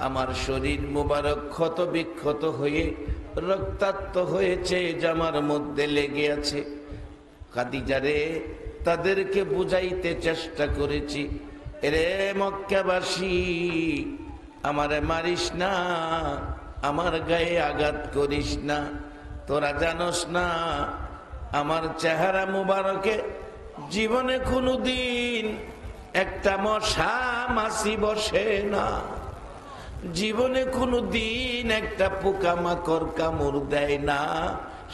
আমার শরীর মুবারক ক্ষত বিক্ষত হয়ে রক্তাক্ত হয়েছে, জামার মধ্যে লেগে আছে। খাদিজা রে, তাদেরকে বুঝাইতে চেষ্টা করেছি, রে মক্কাবাসী, আমারে মারিস না, আমার গায়ে আঘাত করিস না। তোরা জানোস না আমার চেহারা মুবারকে জীবনে কোনোদিন একটা মশা মাছি বসে না, জীবনে কোনোদিন একটা পোকামাকড় কামড় দেয় না,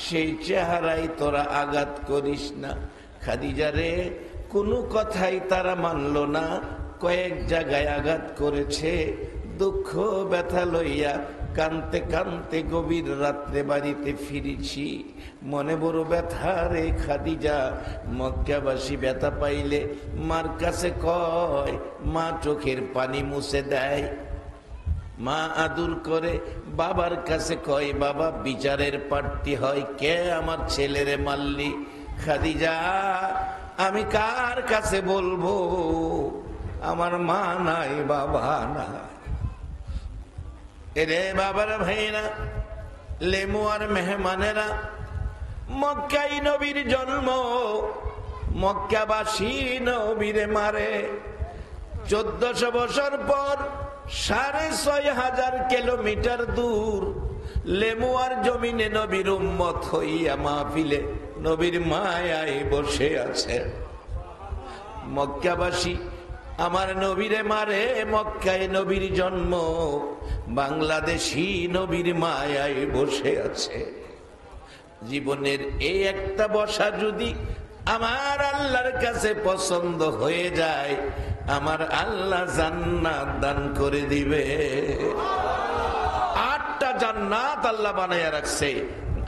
সেই চেহারায় তোরা আঘাত করিস না। খাদিজা রে, কোনো কথাই তারা মানল না, কয়েক জায়গায় আঘাত করেছে। দুঃখ ব্যথা লইয়া কানতে কানতে গভীর রাত্রে বাড়িতে ফিরেছি। মনে বড় ব্যথা রে খাদিজা। মক্কাবাসী ব্যথা পাইলে মার কাছে কয়, মা চোখের পানি মুছে দেয়, মা আদর করে। বাবার কাছে কয়, বাবা বিচারের প্রার্থী হয়, কে আমার ছেলেরে মারলি? খাদিজা, আমি কার কাছে বলবো? আমার মা নাই, বাবা নাই। এরে বাবার ভাইরা, লেমু আর মেহমানেরা, মক্কায় নবীর জন্ম, মক্কাবাসী নবীরে মারে। 1400 বছর পর 6500 কিলোমিটার দূর লেমুয়ার জমিনে নবীর উম্মত হইয়া মাহফিলে নবীর মায়ায় বসে আছে। মক্কাবাসী আমার নবীরে মারে, মক্কায় নবীর জন্ম, বাংলাদেশি নবীর মায়ায় বসে আছে। জীবনের এই একটা বসা যদি আমার আল্লাহর কাছে পছন্দ হয়ে যায়, আমার আল্লাহ জান্নাত দান করে দিবে। 8টা জান্নাত আল্লাহ বানাইয়া রাখছে।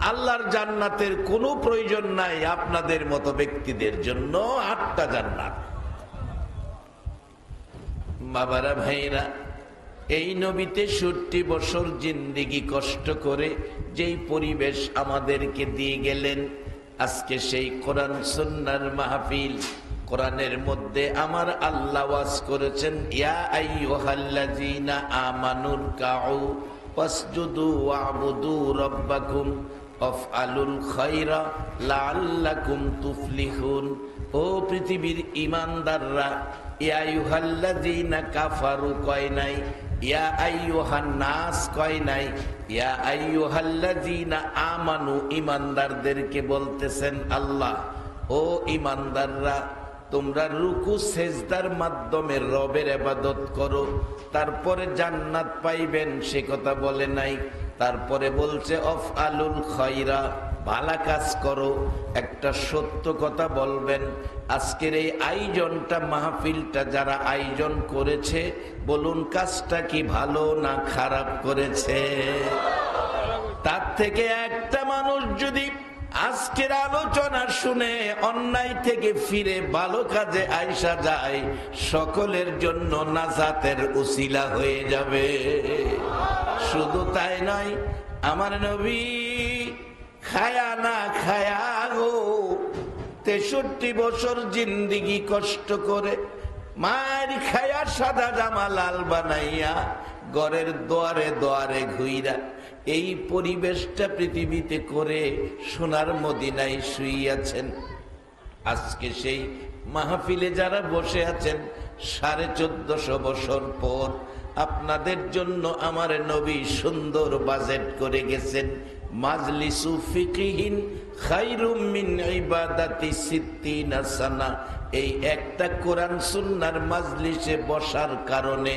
আল্লাহর জান্নাতের কোনো প্রয়োজন নাই আপনাদের মতো ব্যক্তিদের জন্য। 8টা জান্নাত। বাবারা ভাইরা, এই নবীতে 70 বছর জিন্দেগি কষ্ট করে যেই পরিবেশ আমাদেরকে দিয়ে গেলেন, আজকে সেই কোরআন সুন্নাহর মাহফিল। কোরআনের মধ্যে আমার আল্লাহ ওয়াজ করেছেন, ইয়া আইয়ুহাল্লাযীনা আমানুর কাউ ওয়াসজুদু ওয়া'বুদু রাব্বাকুম ওয়াফআলুল খায়রা লাআল্লাকুম তুফলিহুন। ও পৃথিবীর ঈমানদাররা, ইয়া আইয়ুহাল্লাযীনা কাফারু কয় নাই, ইয়া আইয়ুহান নাস কয় নাই, ইয়া আইয়ুহাল্লাযীনা আমানু, ঈমানদারদেরকে বলতেছেন আল্লাহ, ও ঈমানদাররা, তোমরা রুকু সেজদার মাধ্যমে রবের ইবাদত করো, তারপরে জান্নাত পাইবেন সে কথা বলে নাই। তারপরে বলছে আফআলুল খায়রা, ভালো কাজ করো। একটা সত্য কথা বলবেন, আজকের এই আয়োজনটা, মাহফিলটা যারা আয়োজন করেছে, বলুন কাজটা কি ভালো না খারাপ করেছে? তার থেকে একটা মানুষ যদি আজকের আলোচনা শুনে অন্যায় থেকে ফিরে ভালো কাজে আইসা যায়, সকলের জন্য নাজাতের উসিলা হয়ে যাবে। শুধু তাই নয়, আমার নবী খায়া না খায়া গো 63 বছর জিন্দিগি কষ্ট করে মায়ের খায়া সাদা জামা লাল বানাইয়া ঘরের দোয়ারে দোয়ারে ঘুইরা এই পরিবেশটা পৃথিবীতে করে সোনার মদিনায় শুইয়াছেন। আজকে সেই মাহফিলে যারা বসে আছেন 1450 বছর পর, আপনাদের জন্য আমার নবী সুন্দর বাজেট করে গেছেন। মাজলিসু ফিকহিন খায়রুম মিন ইবাদাতি 60 সানা। এই একটা কোরআন সুন্নাহর মাজলিসে বসার কারণে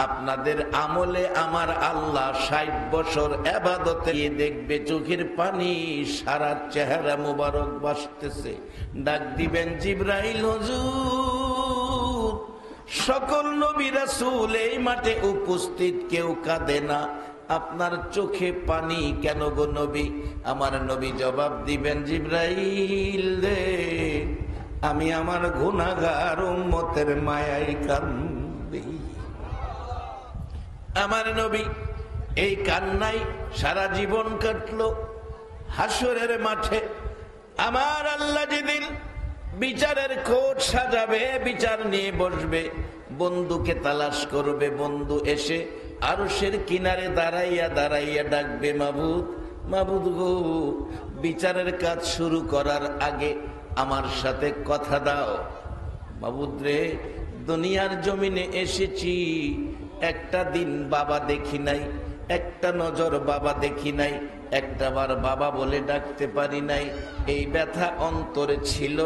আপনাদের আমলে আমার আল্লাহ 60 বছর ইবাদতে দেখবে চোখের পানি সারা চেহারা মুবারক ভাসতেছে। ডাক দিবেন, জিবরাইল হুজুর, সকল নবী রাসূল এই মাঠে উপস্থিত, কেউ কাঁদে না, আপনার চোখে পানি কেন গো নবী? আমার নবী জবাব দিবেন, জিবরাইল রে, আমি আমার গুনাহগার উম্মতের মায়ায় কান্দি। আমার নবী এই কান্নাই সারা জীবন কাটলো। হাসরের মাঠে আমার আল্লাহ যেদিন বিচারের কোট সাজাবে, বিচার নিয়ে বসবে, বন্ধুকে তালাশ করবে, বন্ধু এসে আরশের কিনারে দাঁড়াইয়া দাঁড়াইয়া ডাকবে, মাবুদ, মাবুদ গো, বিচারের কাজ শুরু করার আগে আমার সাথে কথা দাও। মাবুদ রে, দুনিয়ার জমিনে এসেছি, একটা দিন বাবা দেখি নাই, একটা নজর বাবা দেখি নাই, একটাবার বাবা বলে ডাকতে পারি নাই। এই ব্যথা অন্তরে ছিল,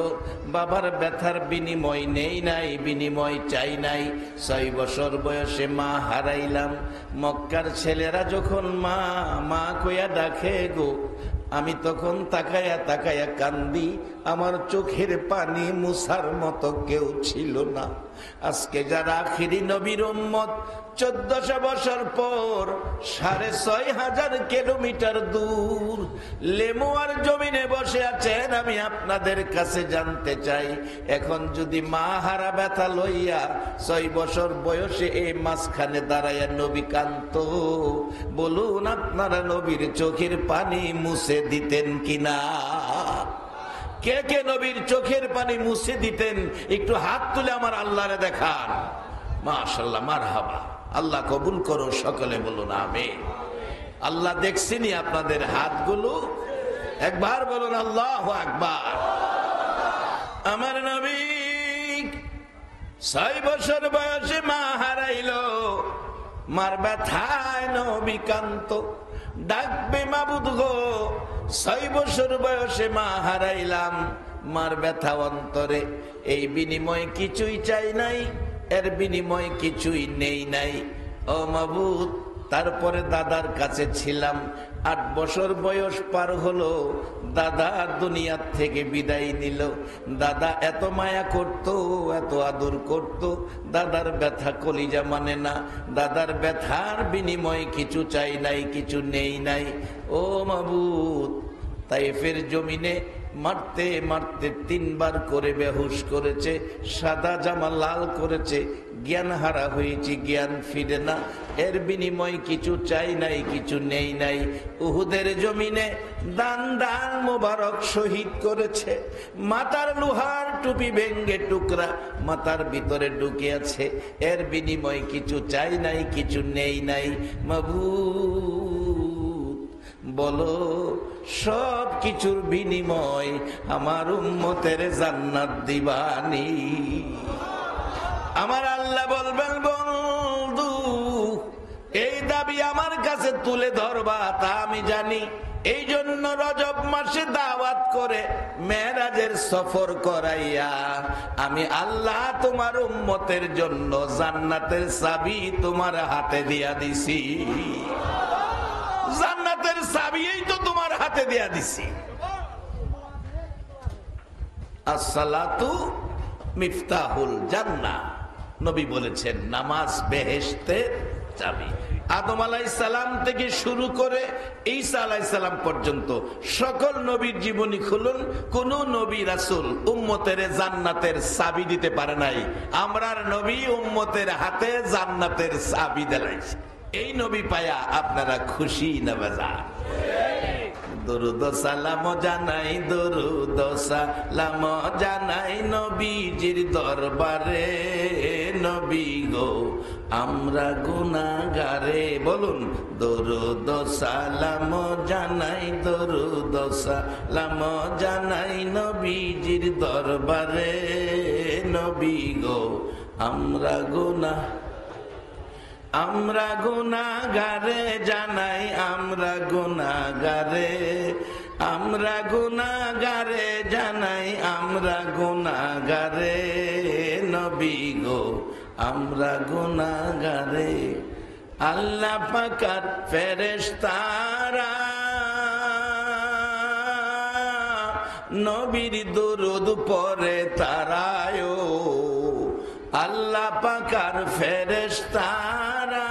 বাবার ব্যথার বিনিময় নেই নাই, বিনিময় চাই নাই। 6 বছর বয়সে মা হারাইলাম। মক্কার ছেলেরা যখন মা মা কইয়া ডাকে গো, আমি তখন তাকায়া তাকায়া কান্দি, আমার চোখের পানি মুছার মতো কেউ ছিল না। আজকে যারা আখিরি নবীর উম্মত, 1400 বছর পর 6500 কিলোমিটার দূর লেমুয়ার জমিনে বসে আছেন, আমি আপনাদের কাছে জানতে চাই, এখন যদি মা হারা ব্যথা লইয়া 6 বছর বয়সে এই মাঝখানে দাঁড়াইয়া নবী কান্ত, বলুন আপনারা নবীর চোখের পানি মুছে দিতেন কিনা? কে কে নবীর চোখের পানি মুছে দিতেন? একটু হাত তুলে আমার আল্লাহরে দেখান। মাশাআল্লাহ, মারহাবা, আল্লাহ কবুল করো, সকলে বলুন আমিন। আল্লাহ দেখছিনি আপনাদের হাতগুলো? একবার বলুন আল্লাহু আকবার। আমার নবী 6 বছর বয়সে মা হারাইলো, মার ব্যথায় নবী কান্ত, ডাকবে, মাবুদ গো, 6 বছর বয়সে মা হারাইলাম, মার ব্যথা অন্তরে, এই বিনিময়ে কিছুই চাই নাই, এর বিনিময় কিছুই নেই নাই। ও মাবুদ, তারপরে দাদার কাছে ছিলাম, 8 বছর বয়স পার হলো, দাদা দুনিয়ার থেকে বিদায় নিল। দাদা এত মায়া করত, এত আদর করত, দাদার ব্যথা কলিজা মানে না, দাদার ব্যথার বিনিময়ে কিছু চাই নাই, কিছু নেই নাই। ও মাবুদ, তাইফের জমিনে মারতে মারতে 3 বার করে বেহুশ করেছে, সাদা জামা লাল করেছে, জ্ঞান হারা হয়েছি, জ্ঞান ফিরে না, এর বিনিময় কিছু চাই নাই, কিছু নেই নাই। উহুদের জমিনে দান দান মোবারক শহীদ করেছে, মাথার লোহার টুপি ভেঙ্গে টুকরা মাথার ভিতরে ঢুকে আছে, এর বিনিময় কিছু চাই নাই, কিছু নেই নাই। মাবুদ বলো, সব কিছুর বিনিময় আমার উম্মতের জান্নাত দিবানি? আমার আল্লাহ বলবেন, বন্ধু, এই দাবি আমার কাছে তুলে ধরবা তা আমি জানি, এই জন্য রজব মাসে দাওয়াত করে মেরাজের সফর করাইয়া আমি আল্লাহ তোমার উম্মতের জন্য জান্নাতের চাবি তোমার হাতে দিয়া দিছি। জান্নাতের চাবিই তো তোমার হাতে দিয়া দিছি। আসসালাতু মিফতাহুল জান্নাহ, নবী বলেছেন নামাজ বেহেশতের চাবি। আদম আলাইহিস সালাম থেকে শুরু করে ঈসা আলাইহিস সালাম পর্যন্ত সকল নবীর জীবনী খুলুন, কোন নবী রাসূল উম্মতের জান্নাতের চাবি দিতে পারে নাই। আমরার নবী উম্মতের হাতে জান্নাতের চাবি দিলাইছে। এই নবী পায়া আপনারা খুশি না বেজার? দরুদ সালাম জানাই, দরুদ সালাম জানাই নবীজির দরবারে, নবী গো আমরা গুনাহগারে। বলুন, দরুদ সালাম জানাই, দরুদ সালাম জানাই নবীজির দরবারে, নবী গো আমরা গুনাহগারে জানাই, আমরা গুনাহগারে, আমরা গুনাহগারে জানাই, আমরা গুনাহগারে, নবী গো আমরা গুনাহগারে। আল্লাহ পাকের ফেরেশতারা নবীর দরুদ পড়ে তারায়, আল্লাহ পাকের ফেরেশতারা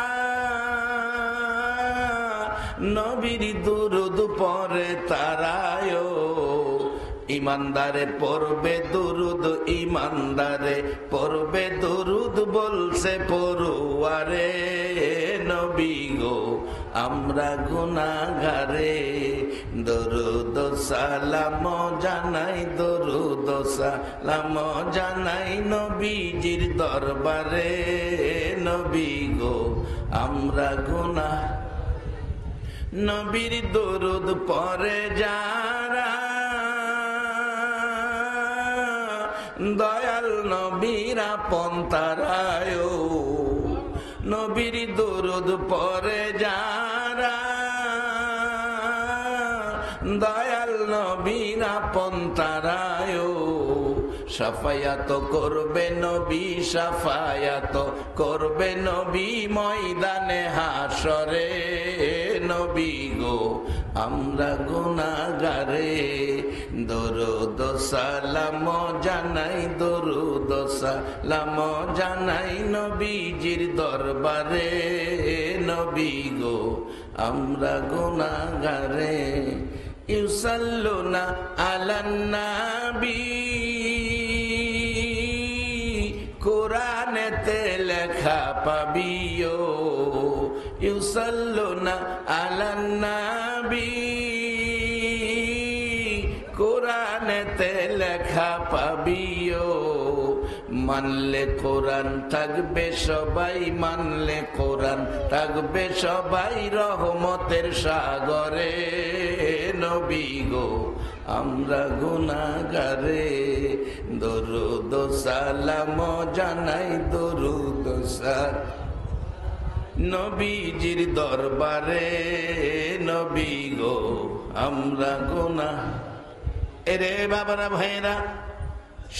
নবীর দরুদ পড়ে তারায়, ইমানদারে পড়বে দরুদ, ইমানদারে পড়বে দরুদ, বলছে পড়ুয়ারে, নবী গো আমরা গুনাহগারে। দরুদ সালাম জানাই, দরুদ সালাম জানাই নবীজির দরবারে, নবী গো আমরা গুনাহ। নবীর দরুদ পড়ে যারা দয়াল নবীর আপন তারায়, নবীর দরুদ পড়ে যারা দয়াল নবীর আপন তারায়, সাফায়াত করবে নবী, সাফায়াত করবে নবী ময়দানে হাসরে। নবী গো আমরা গুনাহগারে, দরুদ সালাম জানাই, দরুদ সালাম জানাই নবীজির দরবারে। নবী গো আমরা গুনাহগারে, ইউসাল্লুনা আলান নবী কোরআনেতে লেখা পাবিও, ইউসাল্লুনা আলান নবী কোরআনেতে লেখা পাবিও। মানলে কোরআন থাকবে সবাই, মানলে কোরআন থাকবে সবাই রহমতের সাগরে। নবী গো আমরা গুনাহগারে, দরুদ সালাম জানাই, দরুদ সালাম নবীজির দরবারে। নবী গো আমরা গুনাহ। এরে বাবারা ভাইরা,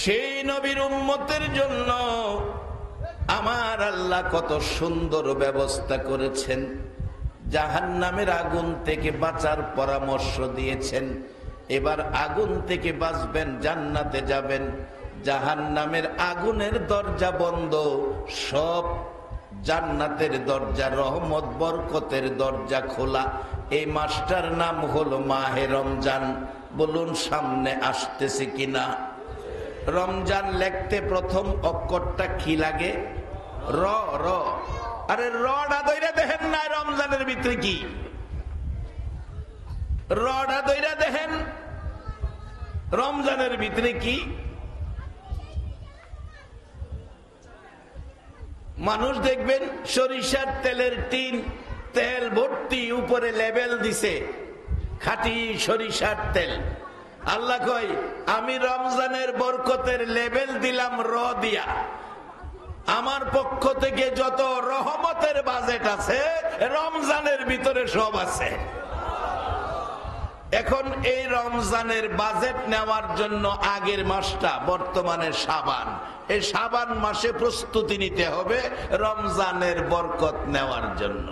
সেই নবীর উম্মতের জন্য আমার আল্লাহ কত সুন্দর ব্যবস্থা করেছেন। জাহান্নামের আগুন থেকে বাঁচার পরামর্শ দিয়েছেন। এবার আগুন থেকে বাঁচবেন, জান্নাতে যাবেন। জাহান্নামের আগুনের দরজা বন্ধ, সব জান্নাতের দরজা, রহমত বরকতের দরজা খোলা। এই মাসটার নাম হলো মাহে রমজান। বলুন সামনে আসতেছে কিনা? রমজান লিখতে প্রথম অক্ষরটা কি লাগে? র। র। আরে রডা দইরা দেখেন না রমজানের ভিতরে কি? রডা দইরা দেখেন রমজানের ভিতরে কি? মানুষ দেখবেন সরিষার তেলের টিন, তেল ভর্তি, উপরে লেবেল দিছে খাঁটি সরিষার তেল। আল্লাহ কয় আমি রমজানের বরকতের লেবেল দিলাম র দিয়া। আমার পক্ষ থেকে যত রহমতের বাজেট আছে রমজানের ভিতরে সব আছে। এখন এই রমজানের বাজেট নেওয়ার জন্য আগের মাসটা বর্তমানে শাবান, এই শাবান মাসে প্রস্তুতি নিতে হবে রমজানের বরকত নেওয়ার জন্য।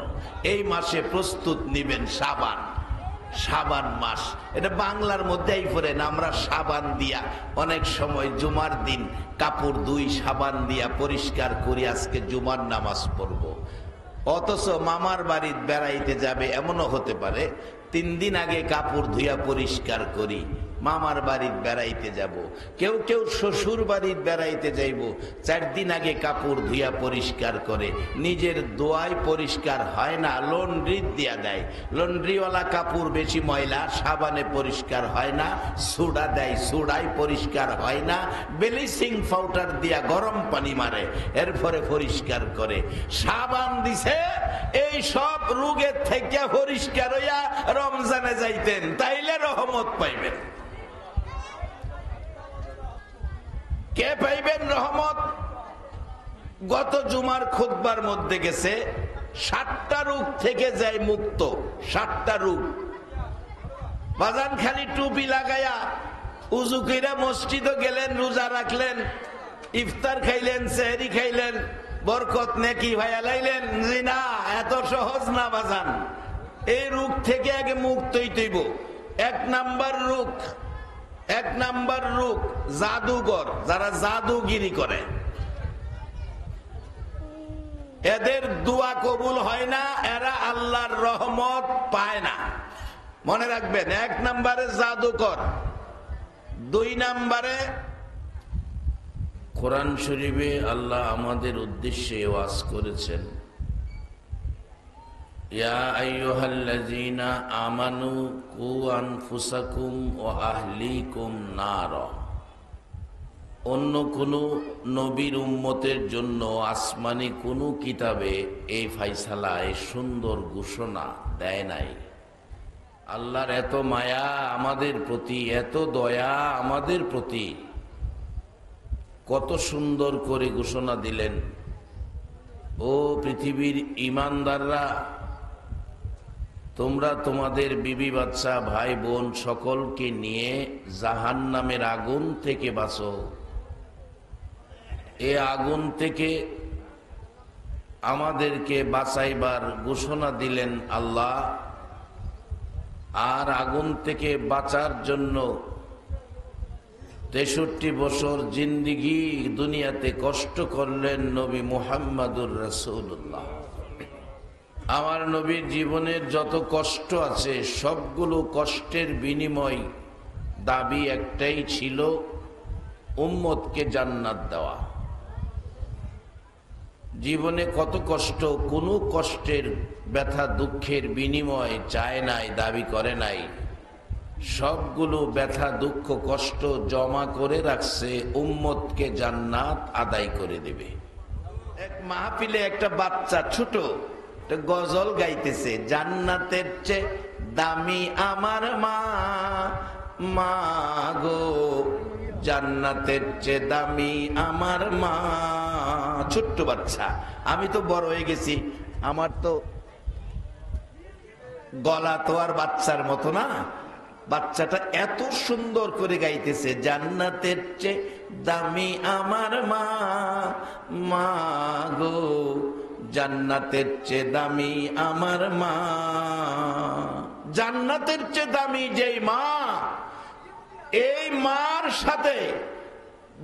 এই মাসে প্রস্তুত নিবেন শাবান, শাবান মাস। এটা বাংলার মধ্যেই পড়েন। আমরা সাবান দিয়া অনেক সময় জুমার দিন কাপড় ধুই, সাবান দিয়া পরিষ্কার করি, আজকে জুমার নামাজ পড়ব। অথচ মামার বাড়িতে বেড়াইতে যাবে, এমনও হতে পারে 3 দিন আগে কাপড় ধুইয়া পরিষ্কার করি, মামার বাড়িতে বেড়াইতে যাব। কেউ কেউ শ্বশুর বাড়িতে বেড়াইতে যাইব, 4 দিন আগে কাপড় ধুইয়া পরিষ্কার করে। নিজের দোয়ায় পরিষ্কার হয় না, লন্ড্রি দিয়া দেয়। লন্ড্রিওয়ালা কাপড় বেশি ময়লা, সাবানে পরিষ্কার হয় না। সোডা দেয়, সোডায় পরিষ্কার হয় না। ব্লিচিং পাউডার দিয়া গরম পানি মারে, এরপরে পরিষ্কার করে। সাবান দিছে এই সব রোগের থেকে পরিষ্কার হইয়া রমজানে যাইতেন, তাইলে রহমত পাইবেন। কে পাইবেন রহমত? গত জুমার খুতবার মধ্যে গেছে 7টা রোগ থেকে যায় মুক্ত। 7টা রোগ। বাজান খালি টুপি লাগাইয়া উজু কইরা মসজিদে গেলেন, রোজা রাখলেন, ইফতার খাইলেন, সেহরি খাইলেন, বরকত নেকি ভাইয়া লাইলেন। জি না, এত সহজ না বাজান। এই রোগ থেকে আগে মুক্ত হইতেইব। 1 নাম্বার রোগ জাদুঘর, যারা জাদুগিরি করে, এদের দোয়া কবুল হয় না, এরা আল্লাহর রহমত পায় না। মনে রাখবেন, 1 নম্বরে জাদুকর, 2 নম্বরে কোরআন শরীফে আল্লাহ আমাদের উদ্দেশ্যে ওয়াজ করেছেন, ইয়া আইয়ুহাল্লাযীনা আমানু কু আনফুসাকুম ওয়া আহলিকুম নারা। অন্য কোনো নবীর উম্মতের জন্য আসমানি কোনো কিতাবে এই ফাইসালা, এই সুন্দর ঘোষণা দেয় নাই। আল্লাহর এত মায়া আমাদের প্রতি, এত দয়া আমাদের প্রতি, কত সুন্দর করে ঘোষণা দিলেন, ও পৃথিবীর ঈমানদাররা, তোমরা তোমাদের বিবি বাচ্চা ভাই বোন সকলকে নিয়ে জাহান্নামের আগুন থেকে বাঁচো। এ আগুন থেকে আমাদেরকে বাঁচাইবার ঘোষণা দিলেন আল্লাহ। আর আগুন থেকে বাঁচার জন্য 63 বছর জিন্দিগি দুনিয়াতে কষ্ট করলেন নবী মুহাম্মাদুর রাসূলুল্লাহ। আমার নবীর জীবনের যত কষ্ট আছে সবগুলো কষ্টের বিনিময় দাবি একটাই ছিল, উম্মতকে জান্নাত দেওয়া। জীবনে কত কষ্ট, কোনো কষ্টের ব্যথা দুঃখের বিনিময় চায় নাই, দাবি করে নাই। সবগুলো ব্যথা দুঃখ কষ্ট জমা করে রাখছে, উম্মতকে জান্নাত আদায় করে দেবে। এক মাহফিলে একটা বাচ্চা ছোট গজল গাইতেছে, জান্নাতের চেয়ে দামি আমার মা, মা গো জান্নাতের চেয়ে দামি আমার মা। ছোট্ট বাচ্চা, আমি তো বড় হয়ে গেছি, আমার তো গলা তো আর বাচ্চার মতো না। বাচ্চাটা এত সুন্দর করে গাইতেছে, জান্নাতের চেয়ে দামি আমার মা, মা গো জান্নাতের চেয়ে দামি আমার মা। জান্নাতের চেয়ে দামি যেই মা, এই মার সাথে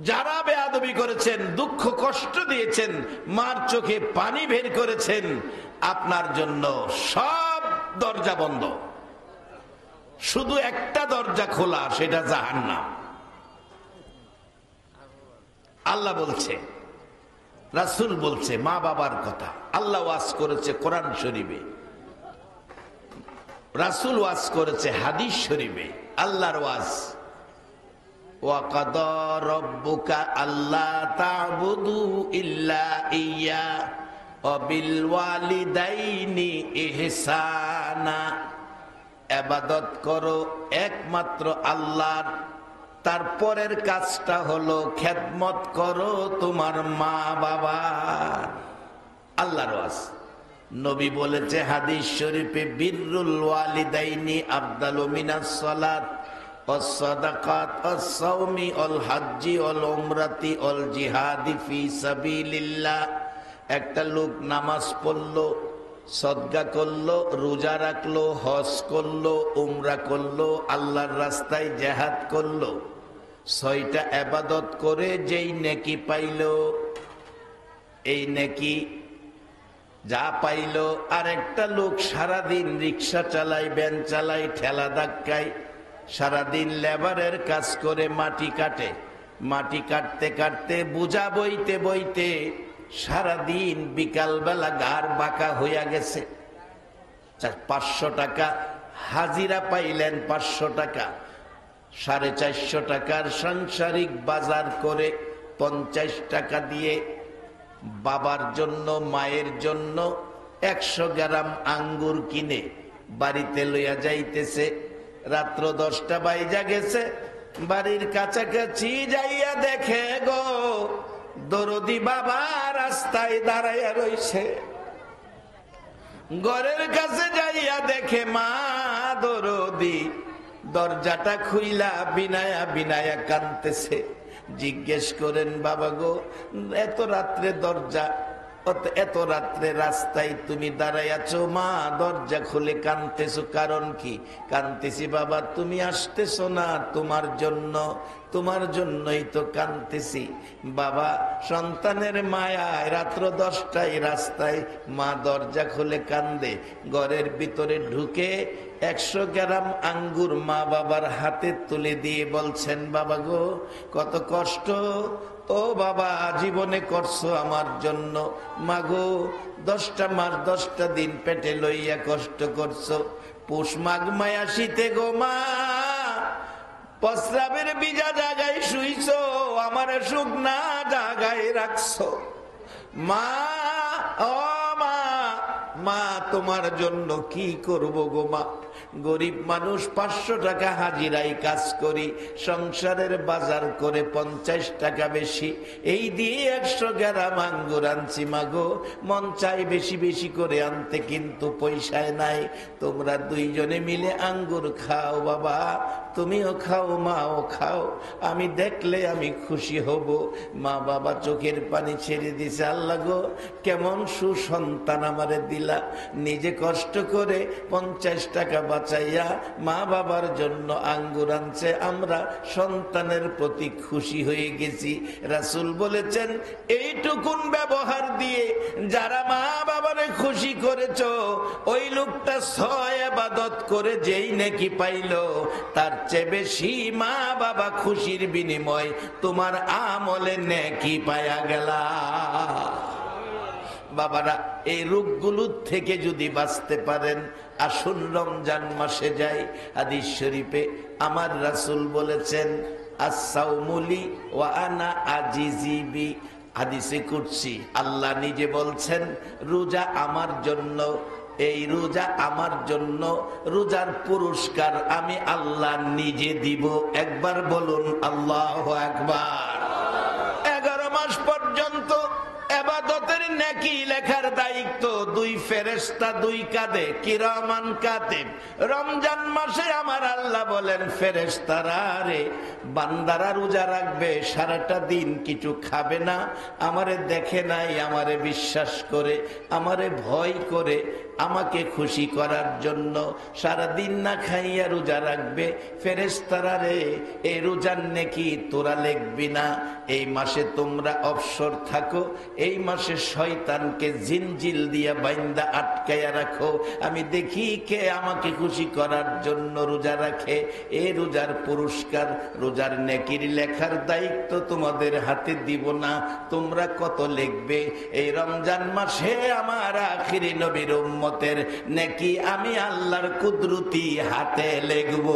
যারা বেয়াদবি করেছেন, দুঃখ কষ্ট দিয়েছেন, মার চোখে পানি বের করেছেন, আপনার জন্য সব দরজা বন্ধ, শুধু একটা দরজা খোলা, সেটা জাহান্নাম। আল্লাহ বলছে, রাসূল বলছে, মা বাবার কথা আল্লাহ ওয়াজ করেছে কোরআন শরীফে, রাসূল ওয়াজ করেছে হাদিস শরীফে। আল্লাহর ওয়াজ, ওয়াকাদা রাব্বুকা আল্লা তা'বুদু ইল্লা ইয়্যা ওয়া বিল ওয়ালিদাইনি ইহসানা। ইবাদত করো একমাত্র আল্লাহর, তারপরের কাজটা হলো খেদমত করো তোমার মা বাবার। আল্লাহর ওয়াজ। নবী বলেছে হাদিস শরীফে, বিররুল ওয়ালিদাইনি আফদালু মিনাস সালাত ওয়াস সাদাকাত ওয়াস সাওমি ওয়াল হজ্জি ওয়াল উমরাতি ওয়াল জিহাদি ফি সাবিলিল্লাহ। একটা লোক নামাজ পড়লো, সদকা করলো, রোজা রাখলো, হজ করলো, উমরা করলো, আল্লাহর রাস্তায় জিহাদ করলো, 6টা ইবাদত করে যেই নেকি পাইলো, এই নেকি যা পাইলো। আর একটা লোক সারাদিন রিক্সা চালায়, ভ্যান চালায়, ঠেলা ধাক্কায়, সারাদিন লেবারের কাজ করে মাটি কাটে, মাটি কাটতে কাটতে বোঝা বইতে বইতে সারাদিন বিকালবেলা ঘাড় বাঁকা হইয়া গেছে। 500 টাকা হাজিরা পাইলেন, 500 টাকা, 450 টাকার সাংসারিক বাজার করে 50 টাকা দিয়ে বাবার জন্য মায়ের জন্য 100 গ্রাম আঙ্গুর কিনে বাড়িতে লইয়া যাইতেছে। রাত্র 10টা বাজা গেছে, বাড়ির কাছাকাছি যাইয়া দেখে গো দরদি বাবা রাস্তায় দাঁড়াইয়া রইছে। ঘরের কাছে যাইয়া দেখে মা দরদি দরজাটা খুইলা বিনায়া বিনায়া কাঁদতেছে। জিজ্ঞেস করেন, বাবা গো এত রাত্রে দরজা, এত রাত্রে রাস্তায় তুমি দাঁড়াইয়াছো, মা দরজা খুলে কাঁদতেছো, কারণ কি? কাঁদতেছি বাবা তুমি আসতেছো না, তোমার জন্য, তোমার জন্যই তো কাঁদতেছি। বাবা সন্তানের মায়ায় রাত্র 10টায় রাস্তায় মা দরজা খুলে কান্দে। ঘরের ভিতরে ঢুকে 100 গ্রাম আঙ্গুর মা বাবার হাতে তুলে দিয়ে বলছেন, বাবা গো কত কষ্ট ও বাবা জীবনে করছো আমার জন্য। মাগো 10টা মাস 10টা দিন পেটে লইয়া কষ্ট করছো, পুষ মাঘ মায়া শীতে গো মা প্রস্রাবের ভিজা জায়গায় শুইছো, আমারে শুকনা জায়গায় রাখছো। মা, ও মা, মা তোমার জন্য কি করব গো মা? গরিব মানুষ, 500 টাকা হাজিরাই কাজ করি, সংসারের বাজার করে 50 টাকা বেশি, এই দিয়ে 100 গ্রাম আঙ্গুর আনছি মা গো। মন চাই বেশি বেশি করে আনতে, কিন্তু পয়সায় নাই। তোমরা দুইজনে মিলে আঙ্গুর খাও বাবা, তুমিও খাও মাও খাও, আমি দেখলে আমি খুশি হব। মা বাবা চোখের পানি ছেড়ে দিছে। আল্লাহ গো, কেমন সুসন্তান আমারে দিলা। নিজে কষ্ট করে 50 টাকা বাঁচাইয়া মা বাবার জন্য আঙ্গুর আনছে, আমরা সন্তানের প্রতি খুশি হয়ে গেছি। রাসূল বলেছেন, এইটুকুন ব্যবহার দিয়ে যারা মা বাবারে খুশি করেছ, ওই লোকটা 6 ইবাদত করে যেই নেকি পাইল, তার চেয়ে বেশি মা বাবা খুশির বিনিময় তোমার আমলে নেকি পায়া গেলা। বাবারা, এই রোগগুলোর থেকে যদি বাঁচতে পারেন, আসুন রমজান মাসে যাই। হাদিস শরীফে আমার রাসূল বলেছেন, আস-সাওমুলি ওয়া আনা আজিজিবি। হাদিসে কুদসি আল্লাহ নিজে বলছেন, রোজা আমার জন্য, এই রোজা আমার জন্য, রোজার পুরস্কার আমি আল্লাহ নিজে দিব। একবার বলুন আল্লাহু আকবার। 11 মাস পর্যন্ত ইবাদতের নেকি লেখার দায়িত্ব 2 ফেরেশতা 2 কাঁধে, কিরামান কাতিব। রমজান মাসে আমার আল্লাহ বলেন, ফেরেশতারা রে, বান্দারা রোজা রাখবে, সারাটা দিন কিছু খাবে না, আমারে দেখে নাই, আমারে বিশ্বাস করে, আমারে ভয় করে, আমাকে খুশি করার জন্য সারা দিন না খাইয়া রোজা রাখবে। ফেরেশতারা রে, এই রোজার নেকি তোরা লিখবি না, এই মাসে তোমরা অবসর থাকো, এই মাসে শয়তানকে জিনজিল দিয়া বাইন্দা আটকায়া রাখো, আমি দেখি কে আমাকে খুশি করার জন্য রোজা রাখে। এই রোজার পুরস্কার, রোজার নেকির লেখার দায়িত্ব তোমাদের হাতে দিব না, তোমরা কত লিখবে। এই রমজান মাসে আমার আখিরি নবীর উম্মতের নেকি আমি আল্লাহর কুদরতি হাতে লিখব।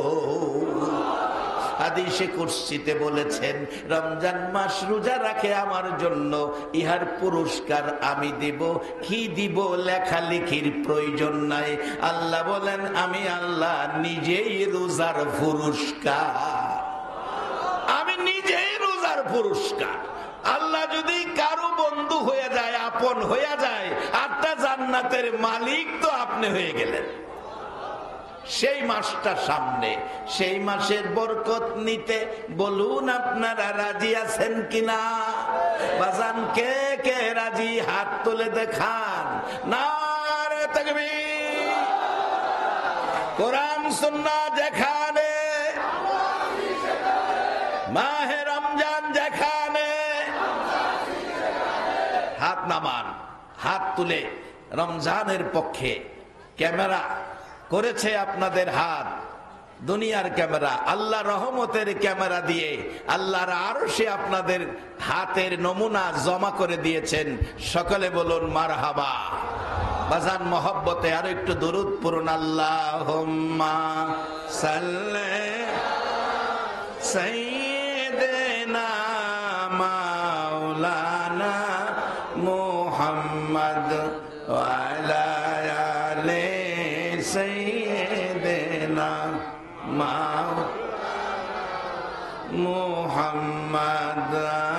হাদিসে কুদসিতে বলেছেন, রমজান মাস রোজা রাখে আমার জন্য, ইহার পুরস্কার আমি দেব। কি দিব? লেখালেখির প্রয়োজন নাই। আল্লাহ বলেন, আমি আল্লাহ নিজেই রোজার পুরস্কার, আমি নিজেই রোজার পুরস্কার। আল্লাহ যদি কারো বন্ধু হয়ে যায়, আপন হয়ে যায়, 8টা জান্নাতের মালিক তো আপনি হয়ে গেলেন। সেই মাসটা সামনে, সেই মাসের বরকত নিতে বলুন আপনারা রাজি আছেন কিনা? বাজান, কে কে রাজি? হাত তুলে দেখান। নারে তাকবীর। কোরআন সুন্নাহ যেখানে, মাহে রমজান যেখানে, হাত নামান, হাত তুলে রমজানের পক্ষে। ক্যামেরা করেছে আপনাদের হাত, দুনিয়ার ক্যামেরা, আল্লাহ রহমতের ক্যামেরা দিয়ে আল্লাহর আরশে আপনাদের হাতের নমুনা জমা করে দিয়েছেন। সকলে বলুন মারহাবা। বাজান, মহব্বতে আরো একটু দরুদ পড়ুন। আল্লাহুম্মা সাল্লি সাইয়্যিদিনা মাওলানা মুহাম্মদ ওয়া আলা আলি সাইয়্যিদিনা মুহাম্মদ।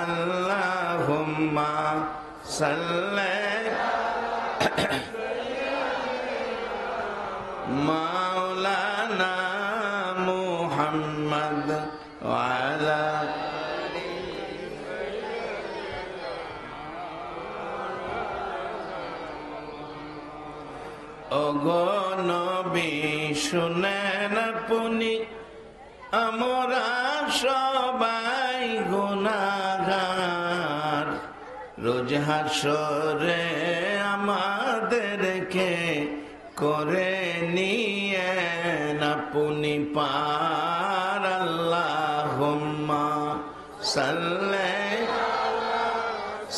আল্লাহুম্মা সাল্লি মাওলানা মুহাম্মদ ওয়া আলা ওগো নবী শুনেন আপনি, আমরা সবাই গুনাহগার, রোজ হাসরে আমাদেরকে করে নিয়েন আপনি পার। আল্লাহুম্মা সাল্লি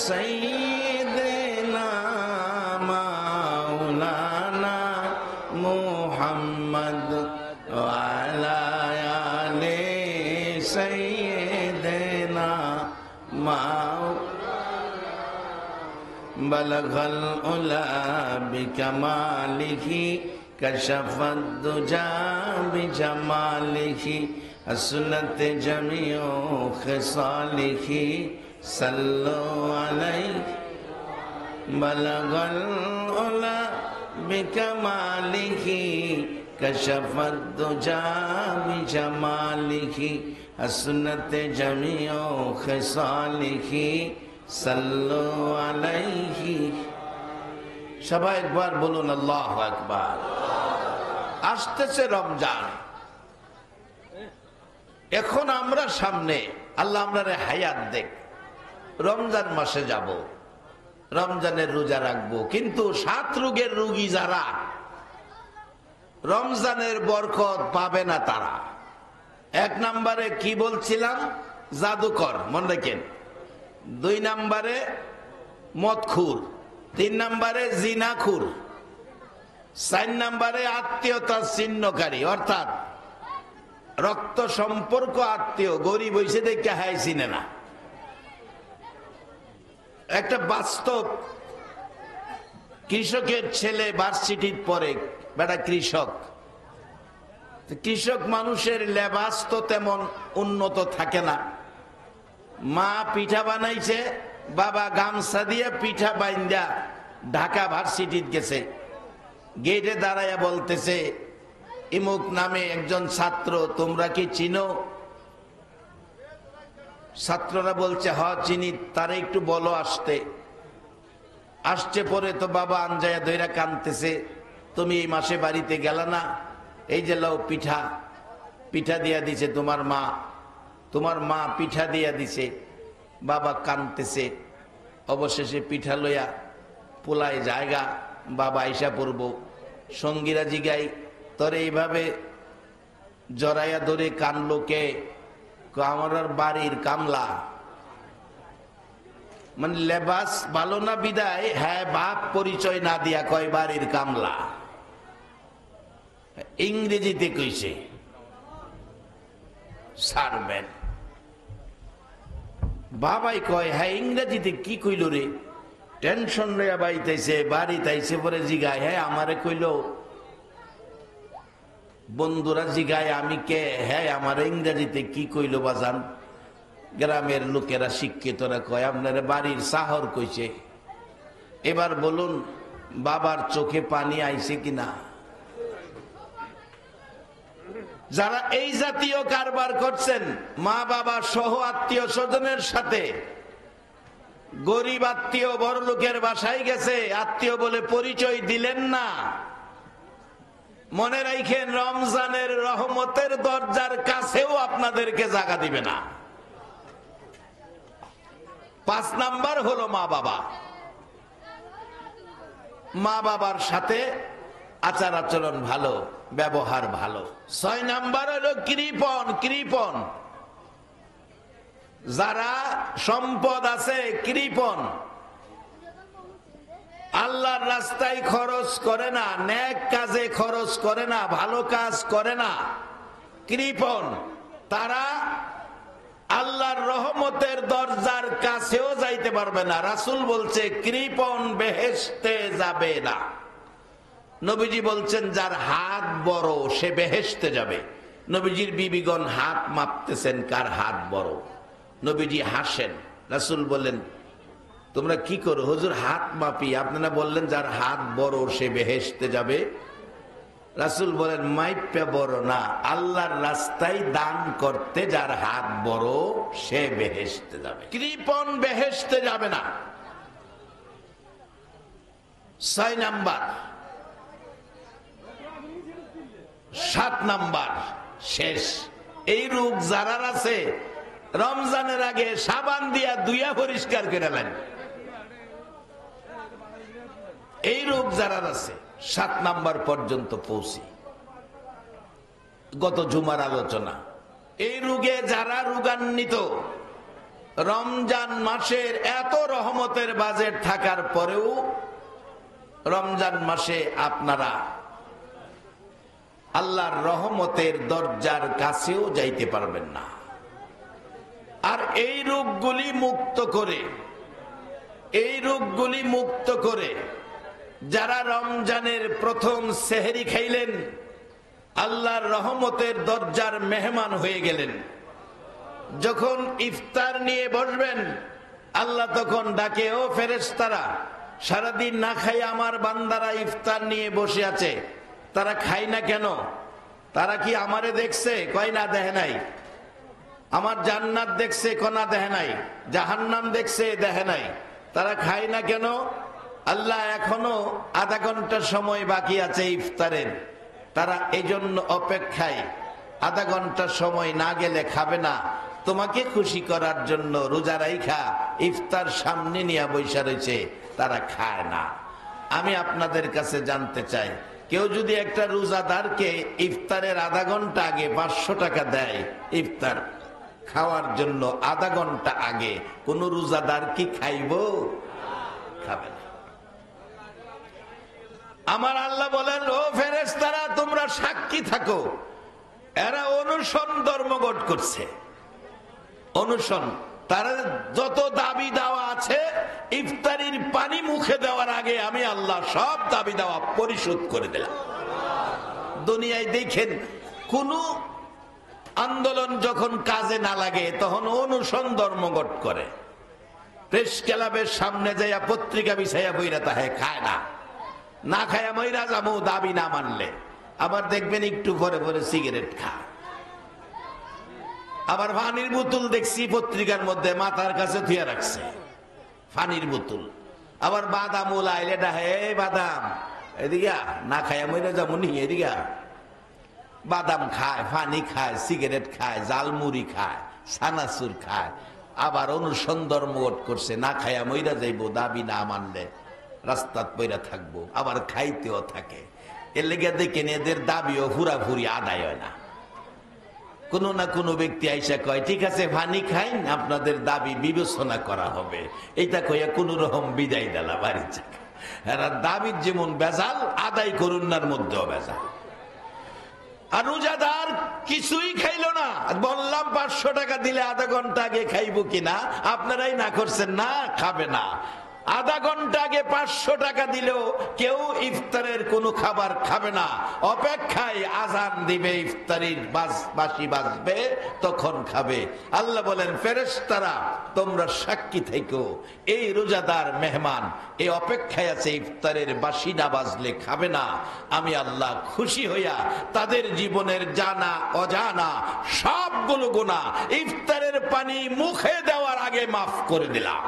সাইয়্যিদিনা মাওলানা মুহাম্মদ ওয়া আলা আলি বালাগাল উলা বিকামালিহি কাশাফাদ দুজা বিজামালিহি হাসনাত জামিউ খিসালিহি সাল্লু আলাইহি বালাগাল উলা বিকামালিহি কাশাফাদ দুজা বিজামালিহি হাসনাত জামিউ খিসালিহি সাল্লু আলাইহি। সবাই একবার বলুন আল্লাহু আকবার। আসতেছে রমজান, এখন আমরা সামনে আল্লাহ আমরারে হায়াত দেখ, রমজান মাসে যাব, রমজানের রোজা রাখবো, কিন্তু 7 রোগের রোগী যারা রমজানের বরকত পাবে না তারা। 1 নম্বরে কি বলছিলাম? জাদুকর, মনে রাখেন। 2 নম্বরে মদখুর, 3 নম্বরে জিনাখুর, 4 নম্বরে আত্মীয়তা ছিন্নকারী, অর্থাৎ রক্ত সম্পর্ক আত্মীয়, গরিব হইছে দেখে হাই চিনে না। একটা বাস্তব, কৃষকের ছেলে ভার্সিটির পরে বেটা কৃষক, কৃষক মানুষের লেবাস তো তেমন উন্নত থাকে না। মা পিঠা বানাইছে, বাবা গামছা দিয়ে পিঠা বাইন্দা ঢাকা ভার্সিটিত গেছে, গেটে দাঁড়াইয়া বলতেছে ইমুক নামে একজন ছাত্র, তোমরা কি চিনো? ছাত্ররা বলছে হ চিনি, তারা একটু বলো আসতে। আসছে পরে তো বাবা আনজায়া ধইরা কানতেছে, তুমি এই মাসে বাড়িতে গেলা না, এই যে লাও পিঠা, পিঠা দিয়া দিছে তোমার মা, তোমার মা পিঠা দিয়া দিছে। বাবা কানতেছে, অবশেষে পিঠা লইয়া পোলায় জায়গা, বাবা আইসা পড়ব। সঙ্গীরা জিগাই, তোরে এইভাবে জড়াইয়া ধরে কানলো কে? আমার বাড়ির কামলা, মানে লেবাস ভালো না বিদায়, হ্যাঁ বাপ পরিচয় না দিয়া কয় বাড়ির কামলা, ইংরেজিতে কইছে সার্ভেন্ট। বাবাই কয় হ্যাঁ ইংরেজিতে কি কইল রে? টেনশন লইয়া বাইতেছে, বাড়ি তাইছে পরে জিগায়, হ্যাঁ আমারে কইল। বন্ধুরা জিগায় আমি কে? হ্যাঁ আমার ইংরেজিতে কি কইল বাজান? গ্রামের লোকেরা শিক্ষিতরা কয় আপনারা বাড়ির শহর কইছে। এবার বলুন বাবার চোখে পানি আইছে কিনা? যারা এই জাতীয় কারবার করছেন, মা বাবা সহ আত্মীয় স্বজনের সাথে, গরিব আত্মীয় বড় লোকের বাসায় গেছে, আত্মীয় বলে পরিচয় দিলেন না, মনে রাখেন রমজানের রহমতের দরজার কাছেও আপনাদেরকে জায়গা দিবে না। 5 নাম্বার হলো মা বাবা। মা বাবার সাথে আচার আচরণ ভালো, ব্যবহার ভালো। 6 নাম্বার হলো কৃপণ। কৃপণ যারা সম্পদ আছে, কৃপণ, আল্লাহর রাস্তায় খরচ করে না, নেক কাজে খরচ করে না, ভালো কাজ করে না, কৃপণ, তারা আল্লাহর রহমতের দরজার কাছেও যাইতে পারবে না। রাসূল বলছে কৃপণ বেহেশতে যাবে না। নবীজি বলছেন যার হাত বড় সে বেহেশতে যাবে। নবীজির বিবিগণ হাত মাপতেছেন কার হাত বড়। নবীজি হাসেন। রাসূল বলেন তোমরা কি করো? হুজুর হাত মাপি। আপনারা বললেন যার হাত বড় সে বেহেশতে যাবে। রাসূল বলেন মাইপা বড় না, আল্লাহর রাস্তায় দান করতে যার হাত বড় সে বেহেশতে যাবে। কৃপণ বেহেশতে যাবে না। 6 নাম্বার। 7 নাম্বার শেষ। এই রোগ যারা আছে রমজানের আগে সাবান দিয়া দুইয়া পরিষ্কার করে নেন। এই রোগ যারা আছে 7 নাম্বার পর্যন্ত পৌঁছি। গত জুমার আলোচনা, এই রোগে যারা রোগান্বিত, রমজান মাসের এত রহমতের বাজেট থাকার পরেও রমজান মাসে আপনারা আল্লাহর রহমতের দরজার কাছেও যাইতে পারবেন না। আর এই রোগগুলি মুক্ত করে এই রোগগুলি মুক্ত করে যারা রমজানের প্রথম সেহরি খাইলেন, আল্লাহর রহমতের দরজার মেহমান হয়ে গেলেন। যখন ইফতার নিয়ে বসবেন, আল্লাহ তখন ডাকে, ও ফেরেশতারা, সারাদিন না খাই আমার বান্দারা ইফতার নিয়ে বসে আছে, তারা খায় না কেন? তারা কি আমারে দেখছে? কয় না, দেখে নাই। আমার জান্নাত দেখছে? কোনা দেখে নাই। জাহান্নাম দেখছে? দেখে নাই। তারা খায় না কেন? আল্লাহ, এখনো আধা ঘন্টা সময় বাকি আছে ইফতারের, তারা এই জন্য অপেক্ষায়, আধা ঘন্টা সময় না গেলে খাবে না। তোমাকে খুশি করার জন্য রোজা রাইখা ইফতার সামনে নিয়ে বৈশা রয়েছে, তারা খায় না। আমি আপনাদের কাছে জানতে চাই, কেউ যদি একটা রোজাদারকে ইফতারের আধা ঘন্টা আগে 500 টাকা দেয়, ইফতার খাওয়ার জন্য আধা ঘন্টা আগে, কোন রোজাদার কি খাইব? খাবে না। আমার আল্লাহ বলেন, ও ফেরেশতারা, তোমরা সাক্ষী থাকো, এরা অনুসরণ ধর্মঘট করছে। অনুসরণ, তারা যত দাবি দেওয়া আছে ইফতারির পানি মুখে দেওয়ার আগে আমি আল্লাহ সব দাবি দেওয়া পরিশোধ করে দিলাম। দুনিয়ায় দেখেন, কোন আন্দোলন যখন কাজে না লাগে তখন অনুসরণ ধর্মঘট করে। প্রেস ক্লাবের সামনে যাইয়া পত্রিকা বিছাইয়া বইরা তাহে খায় না, না খায়া মইরা যাবো দাবি না মানলে। আবার দেখবেন একটু পরে পরে সিগারেট খায়। আবার পানির বোতল দেখছি পত্রিকার মধ্যে মাথার কাছে ধুয়ে রাখছে, পানির বোতল। আবার বাদাম আইলে ডাহে, বাদাম এদিকে না খায়া মইরা যাবো নি, এদিকে বাদাম খায়, পানি খায়, সিগারেট খায়, জালমুড়ি খায়, সানাসুর খায়। আবার অনুসরণ ধর্মঘট করছে, না খায়া মইরা যাইব দাবি না মানলে, রাস্তাত পইরা থাকবো, আবার খাইতেও থাকে। এর লেগে দেখেন এদের দাবিও হুরাহুরি আদায় হয় না। কোন না কোন ব্যক্তি আইসা কয়, ঠিক আছে পানি খাইন, আপনাদের দাবি বিবেচনা করা হবে, এটা কইয়া কোন রকম বিদায় দিলা বাড়ি চাকা। এরা দাবির যেমন বেজাল, আদায় করুনার মধ্যেও বেজাল। আর রোজাদার কিছুই খাইলো না, বললাম 500 টাকা দিলে আধা ঘন্টা আগে খাইবো কিনা, আপনারাই না করছেন, না খাবে না। আধা ঘন্টা আগে 500 টাকা দিলেও কেউ ইফতারের কোনো খাবার খাবে না, অপেক্ষায় আজান দিবে, ইফতারির বাঁশি বাজবে, তখন খাবে। আল্লাহ বলেন, ফেরেশতারা তোমরা সাক্ষী থেকো, এই রোজাদার মেহমান এই অপেক্ষায় আছে, ইফতারের বাঁশি না বাজলে খাবে না। আমি আল্লাহ খুশি হইয়া তাদের জীবনের জানা অজানা সবগুলো গুনাহ ইফতারের পানি মুখে দেওয়ার আগে মাফ করে দিলাম।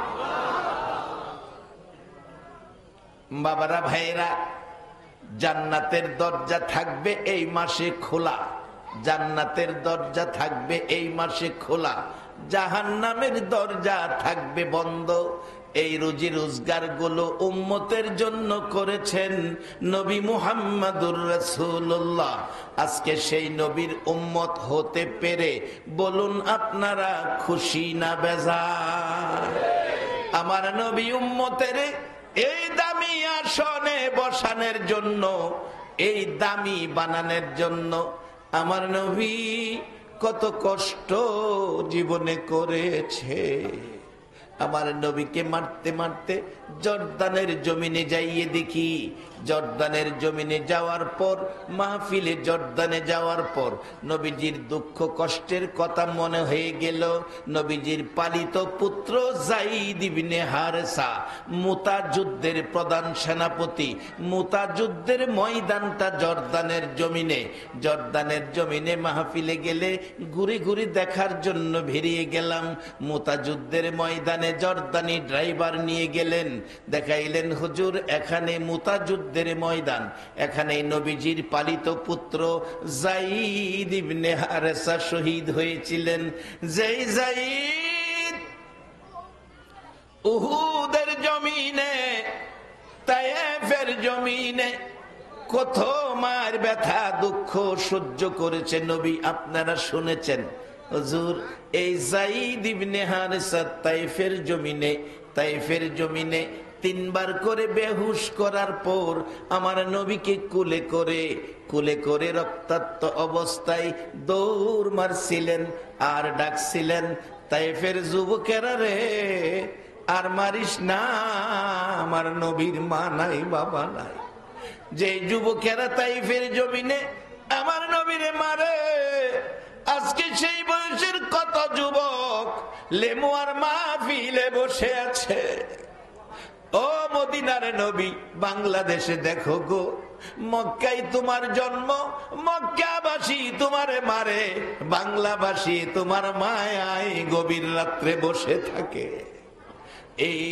বাবারা, ভাইরা, জান্নাতের দরজা থাকবে এই মাসে খোলা, জান্নাতের দরজা থাকবে এই মাসে খোলা, জাহান্নামের দরজা থাকবে বন্ধ। এই রুজি রোজগার গুলো উম্মতের জন্য করেছেন নবী মুহাম্মদুর রাসূলুল্লাহ। আজকে সেই নবীর উম্মত হতে পেরে বলুন আপনারা খুশি না বেজার? আমার নবী উম্মতের এই দামি আসনে বসানোর জন্য, এই দামি বানানোর জন্য আমার নবী কত কষ্ট জীবনে করেছে। আমার নবীকে মারতে মারতে জর্দানের জমিনে যাইয়ে দেখি, জর্দানের জমিনে যাওয়ার পর, মাহফিলে জর্দানে যাওয়ার পর নবীজির দুঃখ কষ্টের কথা মনে হয়ে গেল। নবীজির পালিত পুত্র যায়েদ ইবনে হারেসা, মুতা যুদ্ধের প্রধান সেনাপতি, মুতা যুদ্ধের ময়দানটা জর্দানের জমিনে। জর্দানের জমিনে মাহফিলে গেলে ঘুরে ঘুরে দেখার জন্য বেরিয়ে গেলাম। মুতা যুদ্ধের ময়দানে জর্দানি ড্রাইভার নিয়ে গেলেন, দেখাইলেন হুজুর এখানে মুতা যুদ্ধের ময়দান, এখানে নবীজির পালিত পুত্র যায়েদ ইবনে হারেসা শহীদ হয়েছিলেন। যেই যায়েদ উহুদের জমিনে, তায়েফের জমিনে কত মার ব্যথা দুঃখ সহ্য করেছে নবী, আপনারা শুনেছেন। হুজুর এই যায়েদ ইবনে হারেসা তায়েফের জমিনে, তায়েফের জমিনে 3 বার করে বেহুশ করার পর আমার নবীকে কুলে করে রক্তাক্ত অবস্থায় দৌড় মারছিলেন আর ডাকছিলেন, তায়েফের যুবকেরা রে, আর মারিস না, আমার নবীর মা নাই বাবা নাই। যে যুবকেরা তাইফের জমিনে আমার নবীরে মারে, আজকে সেই বয়সের কত যুবক লেমুয়ার মাহফিলে বসে আছে। ও মদিনার নবী, বাংলাদেশে দেখো গো, মক্কায় তোমার জন্ম, মক্কাবাসী তোমারে মারে, বাংলাবাসী তোমার মায়ায় গভীর রাত্রে বসে থাকে। এই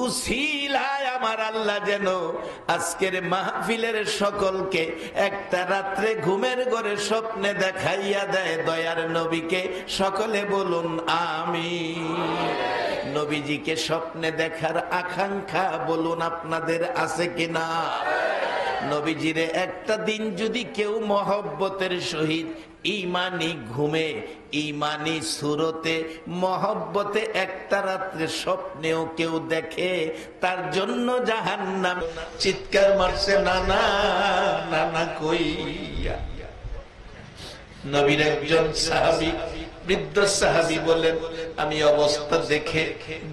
উসিলায় আমার আল্লাহ যেন আজকের মাহফিলের সকলকে একটা রাত্রে ঘুমের ঘরে স্বপ্নে দেখাইয়া দেয় দয়ার নবীকে। সকলে বলুন আমিন। নবীজিকে স্বপ্নে দেখার আকাঙ্ক্ষা বলুন আপনাদের আছে কিনা? নবীজিরে একটা দিন যদি কেউ মহব্বতের সহিত ইমানি ঘুমে, ইমানি সুরতে, মহব্বতে একটা রাত্রে স্বপ্নেও কেউ দেখে, তার জন্য জাহান্নাম। চিৎকার মারছে নানা নানা কইয়া। নবীর একজন সাহাবী, বৃদ্ধ সাহাবী বলেন, আমি অবস্থা দেখে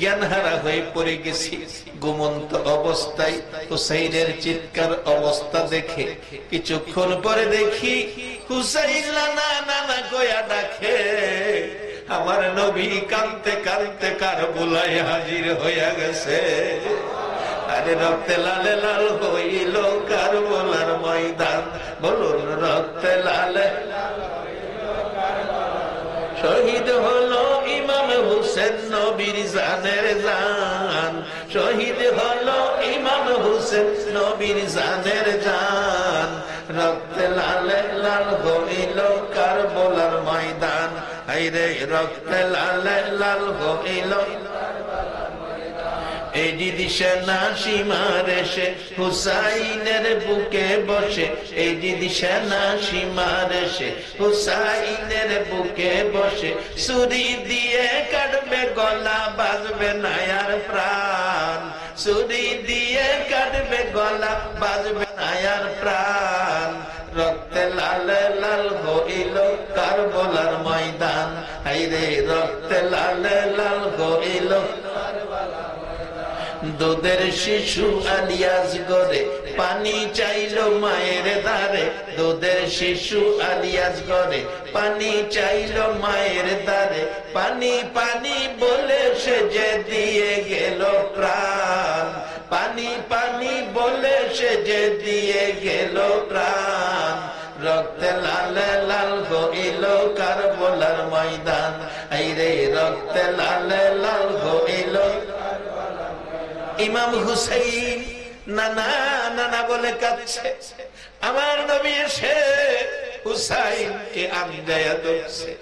জ্ঞানহারা হয়ে পড়ে গেছি। ঘুমন্ত অবস্থায় হুসাইনের চিৎকার অবস্থা দেখে কিছুক্ষণ পরে দেখি হুসাইন নানা নানা কইয়া ডাকে। আমার নবী কাঁদতে কাঁদতে কারবালায় হাজির হইয়া গেছে। আরে রক্তে লালে লাল হইল কারবালার ময়দান, বলুন রক্তে লালে শহীদ হলো ইমাম হুসেন নবীর জানের জান, শহীদ হলো ইমাম হুসেন নবীর জানের জান। রক্তে লালে লাল হইল কারবালার ময়দান, হায়রে রক্তে লালে লাল হইল। এই দিদি সেনা সীমার এসে হুসাইনের বুকে বসে, এই দিদি সেনা সীমার এসে হুসাইনের বুকে বসে। ছুরি দিয়ে কাটবে গলা, বাজবে না আর প্রাণ, ছুরি দিয়ে কাটবে গলা, বাজবে না আর প্রাণ। রক্তে লাল লাল হইল কারবালার ময়দান, হায়রে রক্তে লাল লাল হইল। দুধের শিশু আলিয়াস গরে পানি চাইলো মায়ের ধারে, দুধের শিশু আলিয়াস গরে পানি চাইলো মায়ের ধারে। পানি পানি বলে সে যে দিয়ে গেল প্রাণ, পানি পানি বলে সে যে দিয়ে গেল প্রাণ। রক্তে লাল লাল হইল কারবালার ময়দান, আইরে রক্তে লাল লাল হইল। ইমাম হুসাইন নানা নানা বলে কাঁদছে। আমার নবী এসে হুসাইনকে আঙ্গায়া ধরছে,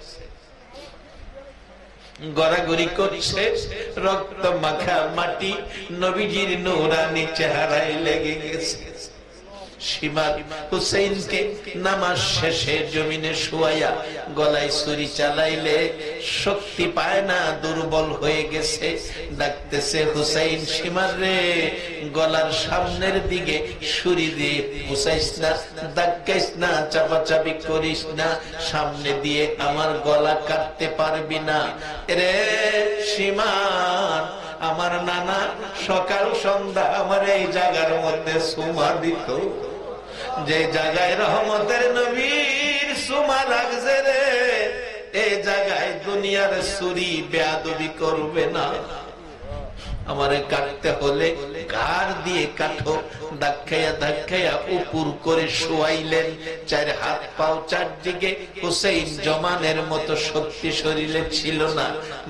গড়াগড়ি করছে। রক্ত মাখা মাটি নবীজির নূরানি চেহারায় লেগে গেছে। সীমা হুসাইনকে নামাজ শেষে জমিনে শুয়াইয়া গলায় ছুরি চালাইলে শক্তি পায় না, দুর্বল হয়ে গেছে। ডাকতেছে হুসাইন সীমার রে, গলার সামনের দিকে ছুরি দিয়ে বুঝাইস না, ডাকাইস না, চাপাচাপি করিস না, সামনে দিয়ে আমার গলা কাটতে পারবি না রে সীমান। আমার নানা সকাল সন্ধ্যা আমার এই জায়গার মধ্যে সুমা দিত, যে জায়গায় রহমতের নবীর সুমা লাগছে রে, এই জায়গায় দুনিয়ার ছুরি বেয়াদবি করবে না। আমারে কাটতে হলে ঘাড় দিয়ে কাটো। ধাক্কাইয়া ধাক্কাইয়া উপর করে শোয়াইলেন। চার হাত পাও চারদিকে। হুসাইন জমানের মতো শক্তি শরীরে ছিল না।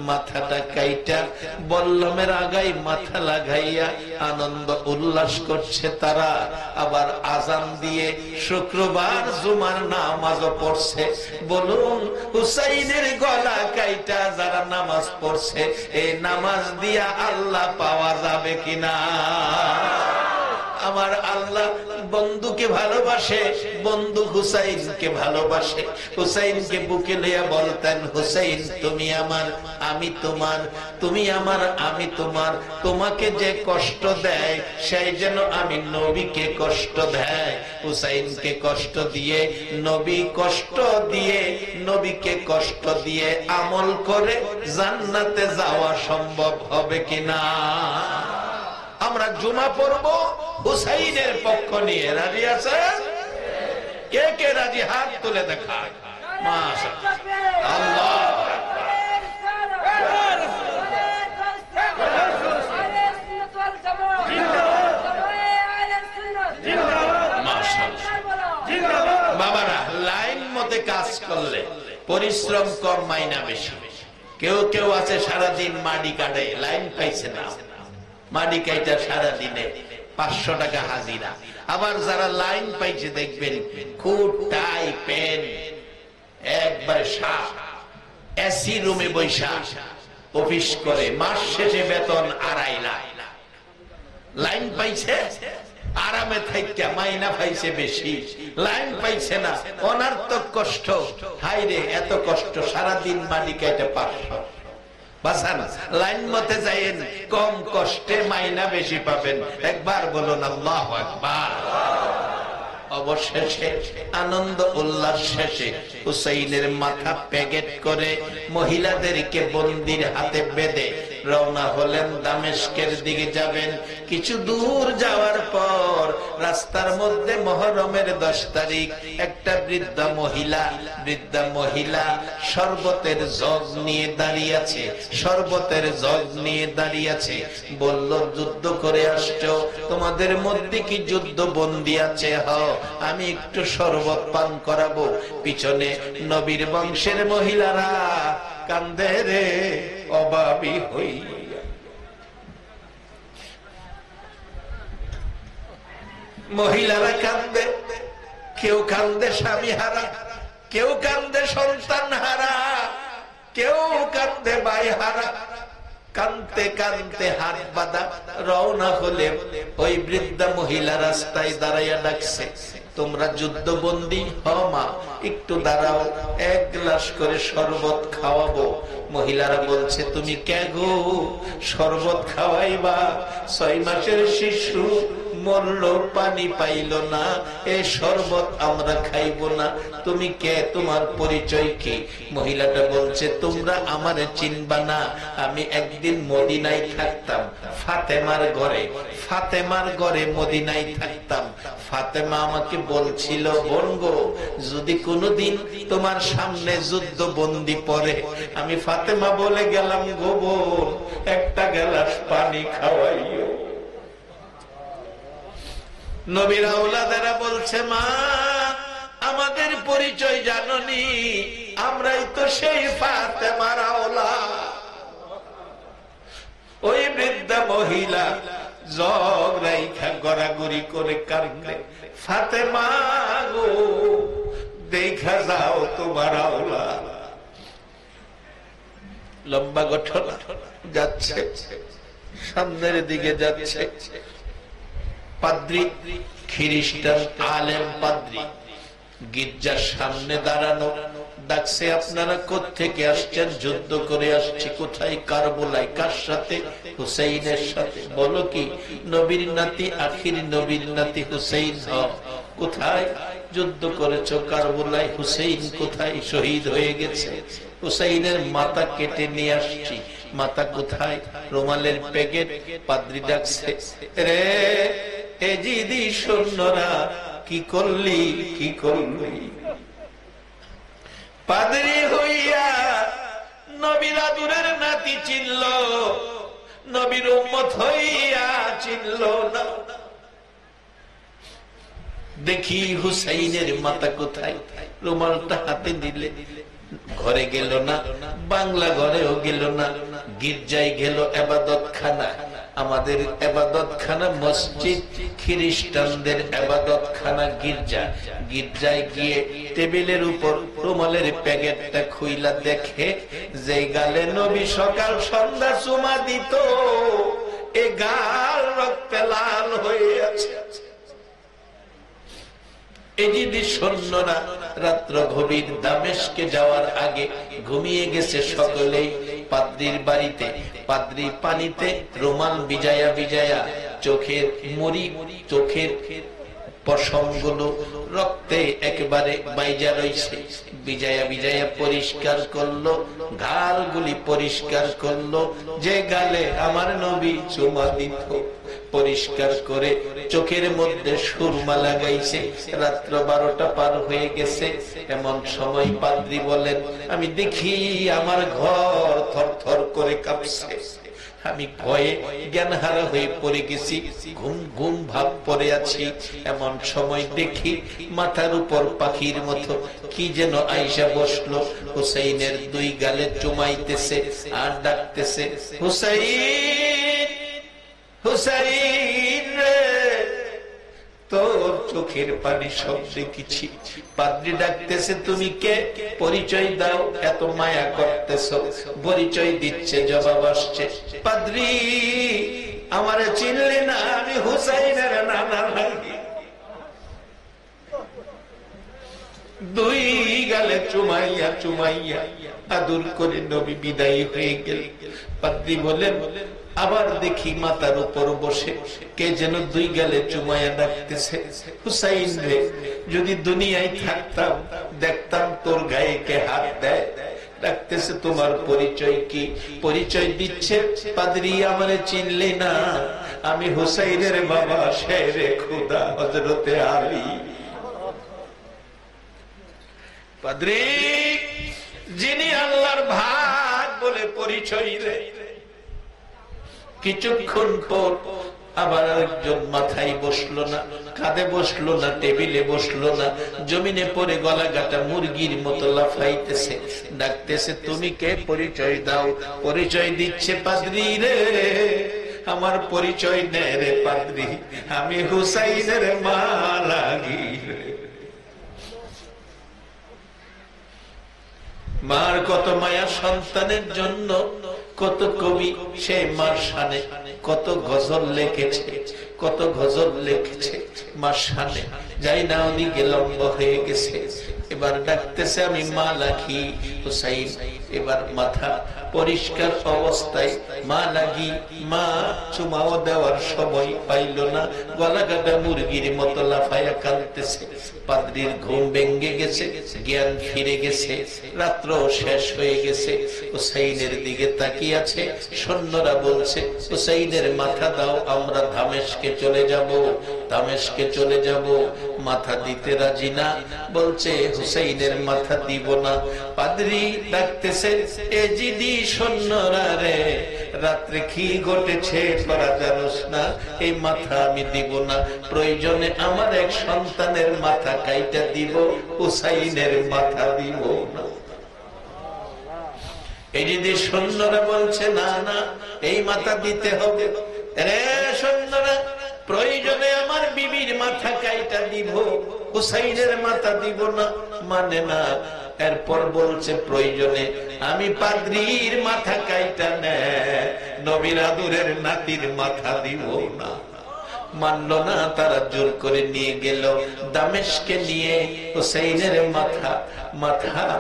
মাথাটা কাইটা বল্লমের আগায় মাথা লাগাইয়া আনন্দ উল্লাস করছে তারা। আবার আজান দিয়ে শুক্রবার জুমার নামাজ পড়ছে। বলুন হুসাইনের গলা কাইটা যারা নামাজ পড়ছে, এই নামাজ দিয়া আল্লাহ পাওয়া যাবে কিনা? আমার আল্লাহ বন্ধুকে ভালোবাসে, বন্ধু হুসাইনকে ভালোবাসে। হুসাইনকে বুকে লইয়া বলতেন, হুসাইন তুমি আমার আমি তোমার, তুমি আমার আমি তোমার। তোমাকে যে কষ্ট দেয় সেই যেন আমি নবীকে কষ্ট দেয়। হুসাইনকে কষ্ট দিয়ে নবী কষ্ট দিয়ে নবীকে কষ্ট দিয়ে আমল করে জান্নাতে যাওয়া সম্ভব হবে কিনা? আমরা জুমা পড়ব হুসাইনের পক্ষ নিয়ে, রাজি আছেন? কে কে রাজি? হাত তুলে দেখায়। মাশাআল্লাহ, আল্লাহ বাবারা, লাইন মতে কাজ করলে পরিশ্রম কম, মাইনা বেশি। কেউ কেউ আছে সারাদিন মাটি কাটে, লাইন পাইছে না, মাটি কাইটা সারাদিনে 500 টাকা হাজিরা। আবার যারা লাইন পাইছে দেখবেন কোট টাই পেন একবার সাপ, এসি রুমে বৈশা অফিস করে, মাস শেষে বেতন 2.5 লাখ। লাইন পাইছে আরামে থাইকা, মাইনা পাইছে বেশি, লাইন পাইছে না, অনার্থক কষ্ট। হাইরে এত কষ্ট, সারাদিন মাটি কাইটা 500। বাসান লাইন মতে যাইয়েন, কম কষ্টে মাইনা বেশি পাবেন। একবার বলুন আল্লাহু আকবার। অবশেষে আনন্দ উল্লাস শেষে হুসাইনের মাথা প্যাকেট করে মহিলাদেরকে বন্দির হাতে বেঁধে রওনা হলেন দামেস্কের দিকে যাবেন। কিছু দূর যাওয়ার পর রাস্তার মধ্যে মুহররমের 10 তারিখ একটা বৃদ্ধা মহিলা শরবতের জগ নিয়ে দাঁড়িয়ে আছে, শরবতের জগ নিয়ে দাঁড়িয়ে আছে। বলল, যুদ্ধ করে আসছো, তোমাদের মধ্যে কি যুদ্ধ বন্দী আছে? হও, আমি একটু শরবত পান করাবো। পিছনে নবীর বংশের মহিলারা কান্দে রে অভাবী হইয়া। মহিলারা কান্দে, কেউ কান্দে স্বামী হারা, কেউ কান্দে সন্তান হারা, কেউ কান্দে ভাই হারা। কানতে কানতে হাত বাঁধা রওনা হলে ওই বৃদ্ধা মহিলা রাস্তায় দাঁড়াইয়া ডাকছে, তোমরা যুদ্ধবন্দী? হ মা, একটু দাঁড়াও, 1 গ্লাস করে শরবত খাওয়াবো। মহিলারা বলছে, তুমি কে গো, শরবত খাওয়াইবা? 6 মাসের শিশু মরল, পানি পাইল না, এই শরবত আমরা খাইব না। তুমি কে, তোমার পরিচয় কি? মহিলাটা বলছে, তোমরা আমারে চিনবা না, আমি একদিন মদিনায় থাকতাম, ফাতেমার ঘরে মদিনায় থাকতাম। ফাতেমা আমাকে বলছিল, বোন গো, যদি কোনোদিন তোমার সামনে যুদ্ধ বন্দী পড়ে, আমি ফাতেমা বলে গেলাম, গো বোন, একটা গ্লাস পানি খাওয়াইও। নবীর আওলাদেরা বলছে, মা আমাদের পরিচয় জাননি, আমরাই তো সেই ফাতেমার আওলাদ। ওই বৃদ্ধা মহিলা জগ রাইখা গড়াগড়ি করে কাঁদে, ফাতেমা গো, দেখা যাও তোমার আওলাদ। লম্বা ঘটনা যাচ্ছে, সামনের দিকে যাচ্ছে। পাদ্রী, খ্রিস্টান আলেম পাদ্রী গির্জার সামনে দাঁড়ানো, ডাকছে, আপনারা কোত্থেকে আসছেন? যুদ্ধ করে আসছি। কোথায়? কারবালায়। কার সাথে? হুসাইনের সাথে। বলো কি? নবীর নাতি, আখির নবীর নাতি হুসাইন। কোথায় যুদ্ধ করেছো? কারবালায়। হুসাইন কোথায়? শহীদ হয়ে গেছে। হুসাইনের মাথা কেটে নিয়ে আসছি। মাথা কোথায়? রুমালের প্যাকেট। পাদ্রী ডাকছে, রে এজিদি সৈন্যরা, কি করলি, কি করলি? পাদ্রী হইয়া নবীর আদরের নাতি চিনল, নবীর উম্মত হইয়া চিনল না। দেখি হুসাইনের মাথা কোথায়? রুমালটা হাতে দিলে ঘরে গেল না, বাংলা ঘরেও গেল না, গির্জায় গেল, ইবাদত খানা। আমাদের ইবাদত খানা মসজিদ, খ্রিস্টানদের ইবাদত খানা গির্জা। গির্জায় গিয়ে টেবিলের উপর রুমালের প্যাকেটটা খুইলা দেখে, যে গালে নবী সকাল সন্ধ্যা চুমা দিত, এ গাল রক্তে লাল হয়ে আছে। এজিদের সৈন্যরা রাত্র গভীর দামেস্কে যাওয়ার আগে ঘুমিয়ে গেছে সকলেই পাদ্রীর বাড়িতে। পাদ্রী পানিতে রুমাল ভিজায়া ভিজায়া চোখের মুড়ি, চোখের পশমগুলো রক্তে একেবারে বাইজা রয়েছে, ভিজায়া ভিজায়া পরিষ্কার করলো, গালগুলি পরিষ্কার করলো, যে গালে আমার নবী চুমা দিত পরিষ্কার করে চোখের মধ্যে সুরমা লাগাইছে। রাত্র 12টা পার হয়ে গেছে। এমন সময় পাদ্রী বলেন, আমি দেখি আমার ঘর থরথর করে কাঁপছে, আমি ভয়ে জ্ঞানহারা হয়ে পড়ে গেছি, ঘুম ঘুম ভাব পড়ে আছি। এমন সময় দেখি মাথার উপর পাখির মতো কি যেন আইসা বসলো, হুসাইনের 2 গালে চুমাইতেছে আর ডাকতেছে, হুসাইন হুসাইন রে, তোর চোখের পানি সব দেখেছি। পাদ্রী ডাকতেছে, তুমি কে? পরিচয় দাও, এত মায়া করতেছ। পরিচয় দিচ্ছে, জবাব আসছে, পাদ্রী আমারে চিনলে না, আমি হুসাইনের নানা লাগি। 2 গালে চুমাইয়া চুমাইয়া আদর করে নবী বিদায়ী হয়ে গেল। পাদ্রী বলেন, আবার দেখি মাথার উপর বসে কে যেন 2 গালে চুমাইয়া ডাকতেছে, হুসাইন রে, যদি দুনিয়ায় থাকতাম দেখতাম তোর গায়ে কে হাত দেয়। ডাকতেছে, তোমার পরিচয় কি? পরিচয় দিচ্ছে, পাদ্রী আমারে চিনলে না, আমি হুসাইনের বাবা শেরে খুদা হযরতে আলী। পাদ্রী যিনি আল্লাহর ভাগ বলে পরিচয় দেয়। কিছুক্ষণ পর আবার আরেকজন মাথায় বসলো না, কাঁধে বসলো না, টেবিলে বসলো না, জমিনে পড়ে গলা কাটা মুরগির মতো লাফাইতেছে। ডাকতেছে, তুমি কে? পরিচয় দাও। পরিচয় দিচ্ছে, পাদ্রী রে আমার পরিচয় নে রে পাদ্রী, আমি হুসাইনের মা লাগি। মার কত মায়া সন্তানের জন্য, কত কবি সে মার শানে কত গজল লিখেছে, কত গজল লিখেছে মার শানে। যাই না, ওদিকে লম্বা হয়ে গেছে। এবার ডাকতেছে, আমি মা লাগি হুসাইন। এবার মাথা পরিষ্কার অবস্থায় মা লাগি, মা চুমাও দেওয়ার সময় পাইল না, গলা কাটা মুরগির মতো লাফায়া কাঁদতেছে। পাদ্রীর ঘুম ভেঙে গেছে, জ্ঞান ফিরে গেছে, রাত্র শেষ হয়ে গেছে। হুসাইনের দিকে তাকিয়ে আছে। সৈন্যরা বলছে, হুসাইনের মাথা দাও, আমরা দামেস্কে চলে যাব, দামেস্কে চলে যাব। মাথা দিতে রাজি না, বলছে হুসাইনের মাথা দিব না। পাদ্রী ডাকতেছে, এজিদি সৈন্যরা রে, রাত্রে কি ঘটেছে তোরা জানোস না, এই মাথা আমি দিব না, প্রয়োজনে আমার এক সন্তানের মাথা কাইটা দিব, হুসাইনের মাথা দিব না। এজিদি সৈন্যরা বলছে, না না, এই মাথা দিতে হবে। রে সৈন্যরা, প্রয়োজনে আমার বিবির মাথা কাইটা দিব, হুসাইনের মাথা দিব না। মানে না। এরপর বলছে, প্রয়োজনে আমি পাদ্রীর মাথা কাইটা নে, নবীর আদরের নাতির মাথা দিব না। মানল না, তারা জোর করে নিয়ে গেল দামেস্কে। নিয়ে হুসাইনের মাথা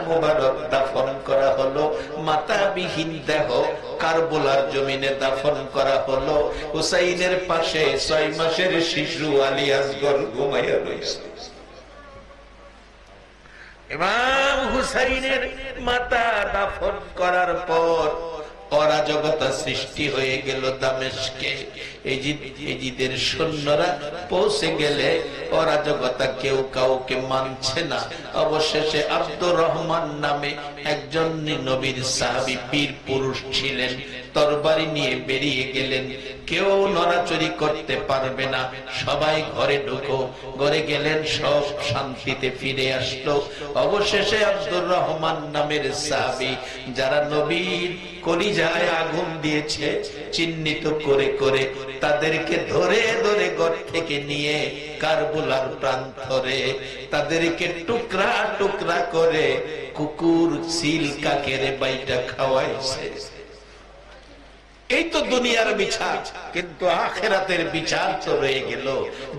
মুবারক দাফন করা হলো। মাথাবিহীন দেহ কারবালার জমিনে দাফন করা হলো। হুসাইনের পাশে 6 মাসের শিশু আলী আসগর ঘুমাইয়া রয়েছে। ইমাম হুসাইনের মাথা দাফন করার পর অরাজকতা সৃষ্টি হয়ে গেল দামেস্কে। এজিদের সৈন্যরা পৌঁছে গেলে অরাজকতা কেউ কাউকে মানছে না। অবশেষে আব্দুর রহমান নামে একজন নবীর সাহাবী পীর পুরুষ ছিলেন, তরবারি নিয়ে বেরিয়ে গেলেন। কেউ নড়াচড়ি করতে পারবে না, সবাই ঘরে ঢুকো। ঘরে গেলেন, সব শান্তিতে ফিরে আসলো। অবশেষে আব্দুর রহমান নামের সাহাবী, যারা নবীর কলিজায় আগুন দিয়েছে, চিহ্নিত করে করে তাদেরকে ধরে ধরে ঘর থেকে নিয়ে কারবালার প্রান্তরে তাদেরকে টুকরা টুকরা করে কুকুর, সিল, কাকেরে বাইটা খাওয়াইছে। 6 মাসের শিশু আলী আসগর ঘুমাইয়া রয়েছে। ইমাম হুসাইনের মাথা দাফন করার পর অরাজকতা সৃষ্টি হয়ে গেল দামেস্কে। এজিদের সৈন্যরা পৌঁছে গেলে অরাজকতা কেউ কাউকে মানছে না। অবশেষে আব্দুর রহমান নামের সাহাবী, পীর পুরুষ ছিলেন, তরবারি নিয়ে বেরিয়ে গেলেন। কেউ নড়াচড়ি করতে পারবে না, সবাই ঘরে ঢুকো। ঘরে গেলেন, সব শান্তিতে ফিরে আসলো। অবশেষে আব্দুর রহমান নামের সাহাবী, যারা নবীর কলিজায় আগুন দিয়েছে, চিহ্নিত করে করে তাদেরকে ধরে ধরে ঘর থেকে নিয়ে কারবালার প্রান্তরে তাদেরকে টুকরা টুকরা করে কুকুর, সিল, কাকের বাইটা খাওয়াইছে। এই তো দুনিয়ার বিচার, কিন্তু আখিরাতের বিচার তো রয়ে গেল।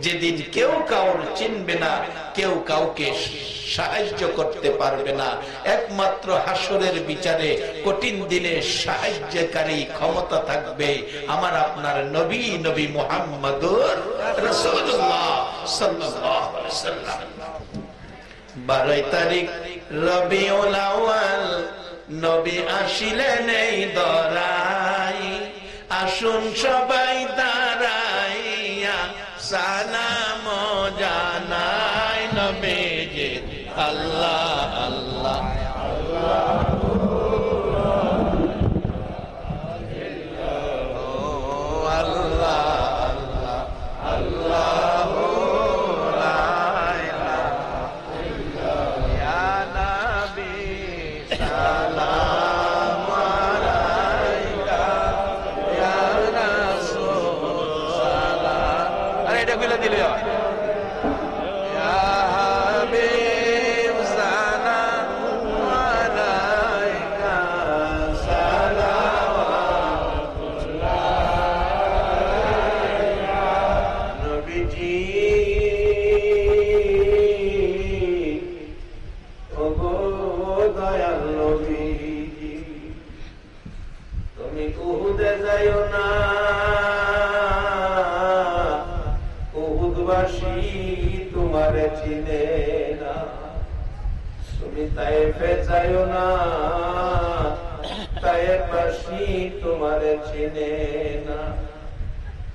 যেদিন কেউ কাউর চিনবে না, কেউ কাউকে সাহায্য করতে পারবে না, একমাত্র হাসরের বিচারে কঠিন দিনে সাহায্যকারী ক্ষমতা থাকবে আমার আপনার নবী, নবী মুহাম্মদুর রাসূলুল্লাহ সাল্লাল্লাহু আলাইহি ওয়াসাল্লাম। 12 তারিখ রবিউল আউয়াল নবী আসিলেন এই দরাই, আসুন সবাই দাঁড়াইয়া সালাম জানাই নবীজি। আল্লাহ আল্লাহ আল্লাহ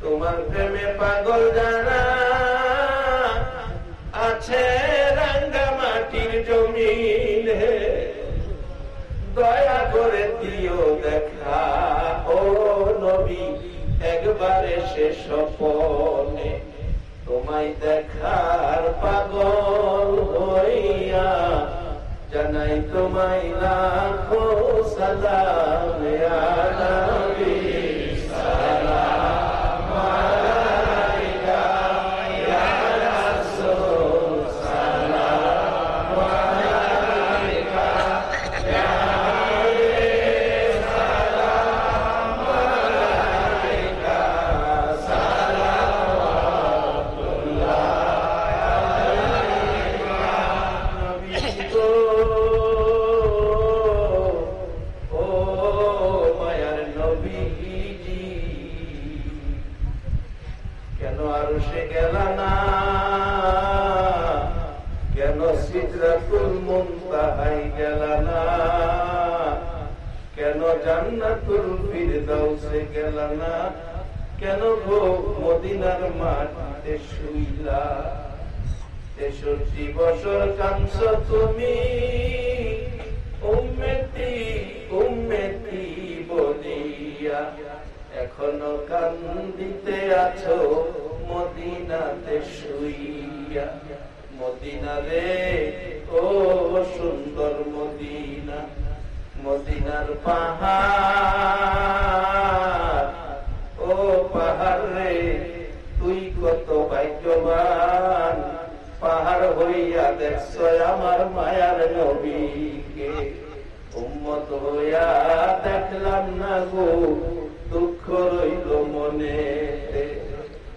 তোমার প্রেমে পাগল যারা আছে রাঙ্গা মাটির জমিনে, দয়া করে দিও দেখা ও নবী একবারে সে স্বপনে, তোমায় দেখার পাগল হইয়া জানাই তোমায় লাখো সালাম ইয়া নবী সালাম আলাইকা ইয়া রাসূল সালাম আলাইকা ইয়া হাবিব সালাম আলাইকা সালাওয়াতুল্লাহ আলাইকা নবী গো ও মায়ার নবীজি কেন আরশে গেলা না, কেন সিদরাতুল মুনতাহায় গেলা না, কেন জান্নাতুল ফিরদাউসে গেলা না, কেন গো মদিনার মাটিতে শুইলা? 63 বছর কাঁদছো তুমি উম্মতি উম্মতি বলিয়া, এখনো কান্দিতে আছো মদিনাতে শুইয়া। মদিনা রে ও সুন্দর মদিনা, মদিনার পাহাড় ও পাহাড় রে তুই কত ভাগ্যবান, পাহাড় হইয়া দেখছো আমার মায়ার নবীকে। উম্মত হইয়া দেখলাম না গো, দুঃখ রইল মনে,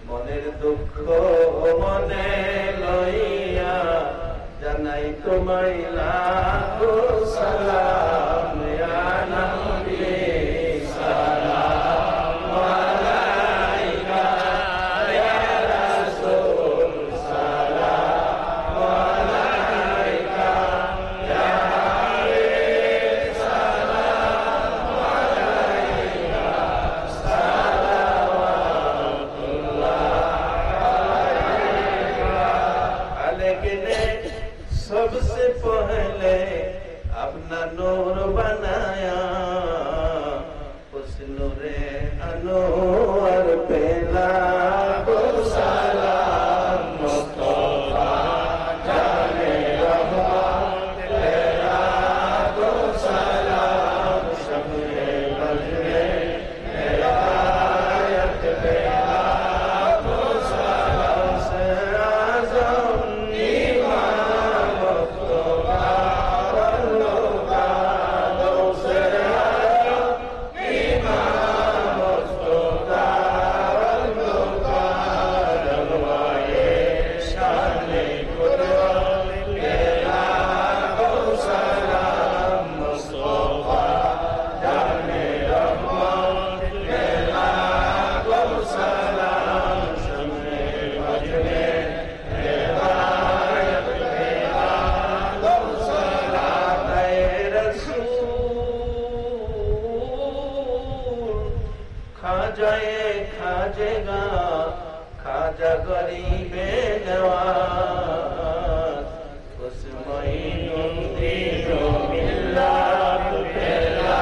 মনের দুঃখ মনে লইয়া জানাই তোমায় লাখো সালাম ইয়া নবী সালাম আলাইকা ইয়া রাসূল সালাম আলাইকা ইয়া হাবিব সালাম আলাইকা সালাওয়াতুল্লাহ আলাইকা। सबसे पहले अपना नूर बनाया, उस नूरे अनवर पे लाखो सलाम मुस्तफा जाने रहमत पे लाखो सलाम, शम्मे बजरे हिदायत पे लाखो सलाम, से आज़म इमाम জয়ে খাজেগা খাজা গরিবে নওয়াজ উসমই নন্দির মিল্লাত পেলা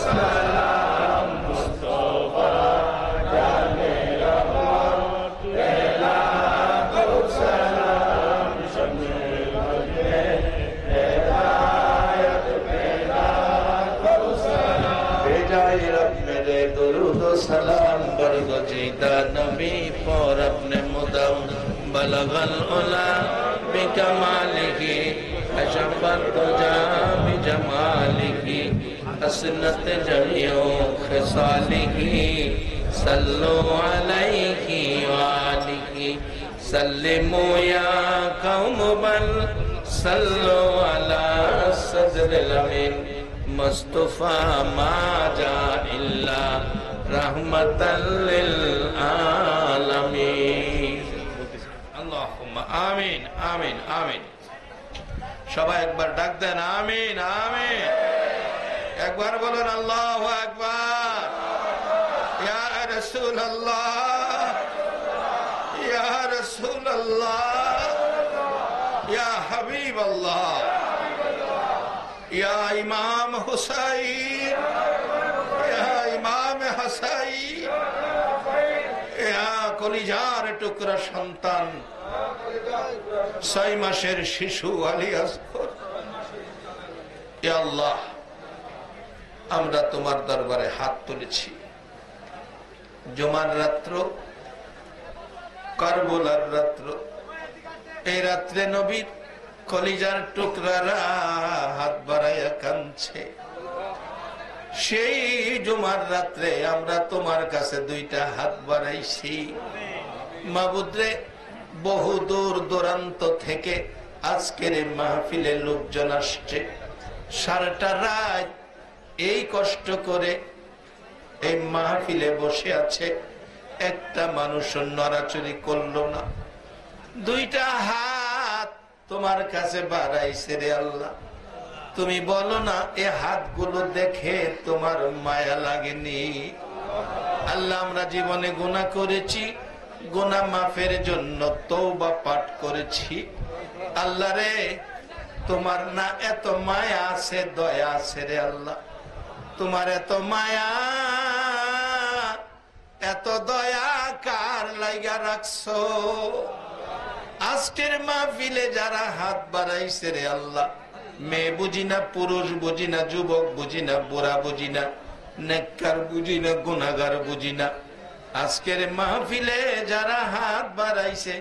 সালাম মুস্তাফা জানে রহমত পেলা সালাম শমে মজে হেদায়ত পেলা সালাম भेजाए रब मेरे दुरूद सलाम बरगजीदा नबी पर अपने मुदम बलगल उला बिकमालिही अशफत तुजा बिजमालिही असनत जमियो खिसालिही सल्लु अलैहि वालिही सल्लिमु या कौम बल सल्लु अला सदरिल अमीन मुस्तफा माजा इल्ला रहमतल लिल आलमीन अल्लाहुम्मा आमीन आमीन आमीन সবাই একবার ডাক দেন আমিন আমিন একবার বলুন আল্লাহু আকবার ইয়া রাসূলুল্লাহ ইয়া রাসূলুল্লাহ ইয়া হাবিবাল্লাহ या इमाम हुसैन या इमाम हसैन या कलिजार टुकरा सन्तान 6 মাসের শিশু আলী আসগর ইয়া আল্লাহ আমরা তোমার দরবারে হাত তুলেছি জুমার রাত্র কারবালার রাত্র এই রাত্রে নবীর কলিজার টুকরারা হাত বাড়াইয়া কাঁদছে সেই জুমার রাত্রে আমরা তোমার কাছে দুইটা হাত বাড়াইছি মাবুদরে বহু দূর দূরান্ত থেকে আজকের এই মাহফিলে লোকজন আসছে সারাটা রাত এই কষ্ট করে এই মাহফিলে বসে আছে একটা মানুষ নড়াচড়ি করলো না দুইটা হাত তোমার কাছে বাড়াইছে রে আল্লাহ তুমি বলো না এই হাতগুলো দেখে তোমার মায়া লাগেনি আল্লাহ আমরা জীবনে গুনাহ করেছি গুনাহ মাফের জন্য তওবা পাঠ করেছি আল্লাহ রে তোমার না এত মায়া আছে দয়া আছে রে আল্লাহ তোমার এত মায়া এত দয়া কার লাইগা রাখছো আজকের মাহফিলে যারা হাত বাড়াইছে রে আল্লাহ মেয়ে বুঝি না পুরুষ বুঝি না যুবক বুঝি না বুড়া বুঝি না নেককার বুঝি না গুনাহগার বুঝি না আজকের মাহফিলে যারা হাত বাড়াইছে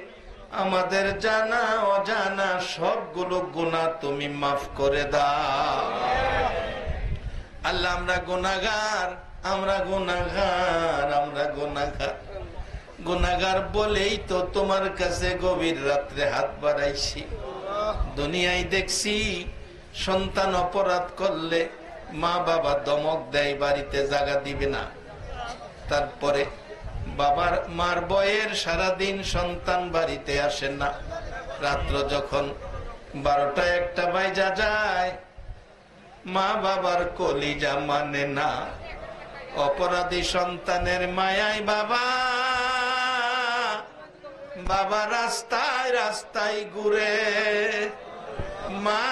আমাদের জানা অজানা সবগুলো গুনাহ তুমি মাফ করে দাও আল্লাহ আমরা গুনাহগার আমরা গুনাহগার আমরা গুনাহগার গুনাহগার বলেই তো তোমার কাছে গভীর রাত্রে হাত বাড়াইছি দুনিয়ায় দেখছি সন্তান অপরাধ করলে মা বাবা ধমক দেয় বাড়িতে জায়গা দিবে না তারপরে বাবার মার বয়ের সারাদিন সন্তান বাড়িতে আসে না রাত্র যখন 12টা 1টা বাজা যায় মা বাবার কলিজা মানে না অপরাধী সন্তানের মায়ায় বাবা বাবা রাস্তায় রাস্তায় ঘুরে মা